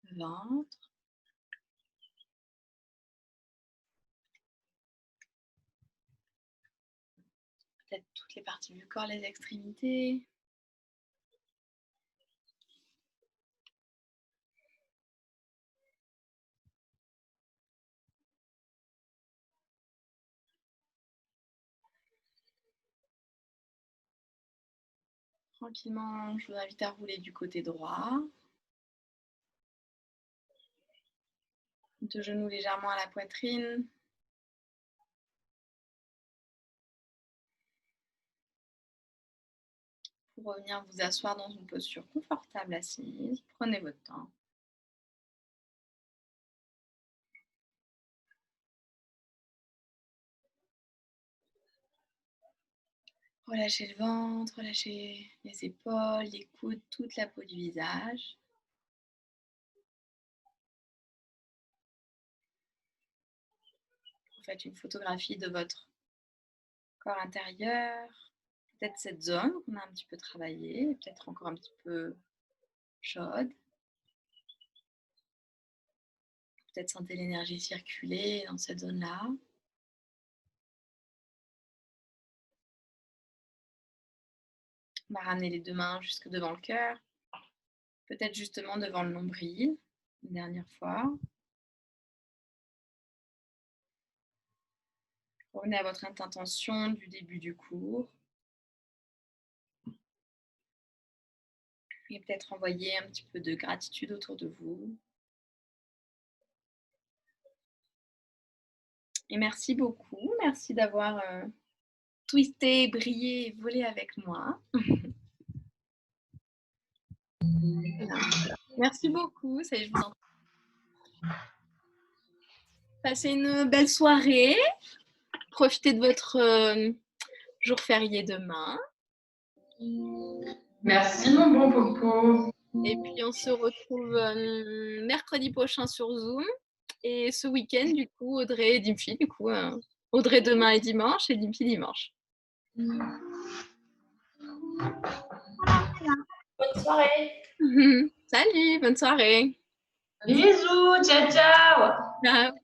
le ventre. Peut-être toutes les parties du corps, les extrémités. Tranquillement, je vous invite à rouler du côté droit. 2 genoux légèrement à la poitrine. Pour revenir vous asseoir dans une posture confortable assise, prenez votre temps. Relâchez le ventre, relâchez les épaules, les coudes, toute la peau du visage. Faites une photographie de votre Corps intérieur. Peut-être cette zone qu'on a un petit peu travaillée, peut-être encore un petit peu chaude. Peut-être sentez l'énergie circuler dans cette zone-là. On va ramener les deux mains jusque devant le cœur. Peut-être justement devant le nombril, une dernière fois. Revenez à votre intention du début du cours. Et peut-être envoyer un petit peu de gratitude autour de vous. Et merci beaucoup. Merci d'avoir twisté, brillé et volé avec moi. Merci beaucoup. Ça y est, je vous entends. Passez une belle soirée. Profitez de votre jour férié demain. Merci mon bon Popo. Et puis on se retrouve mercredi prochain sur Zoom. Et ce week-end, du coup, Audrey et Dimphi, du coup, Audrey demain et dimanche et Dimphi dimanche. Bonne soirée. Salut, bonne soirée. Bisous, ciao ciao. Ciao.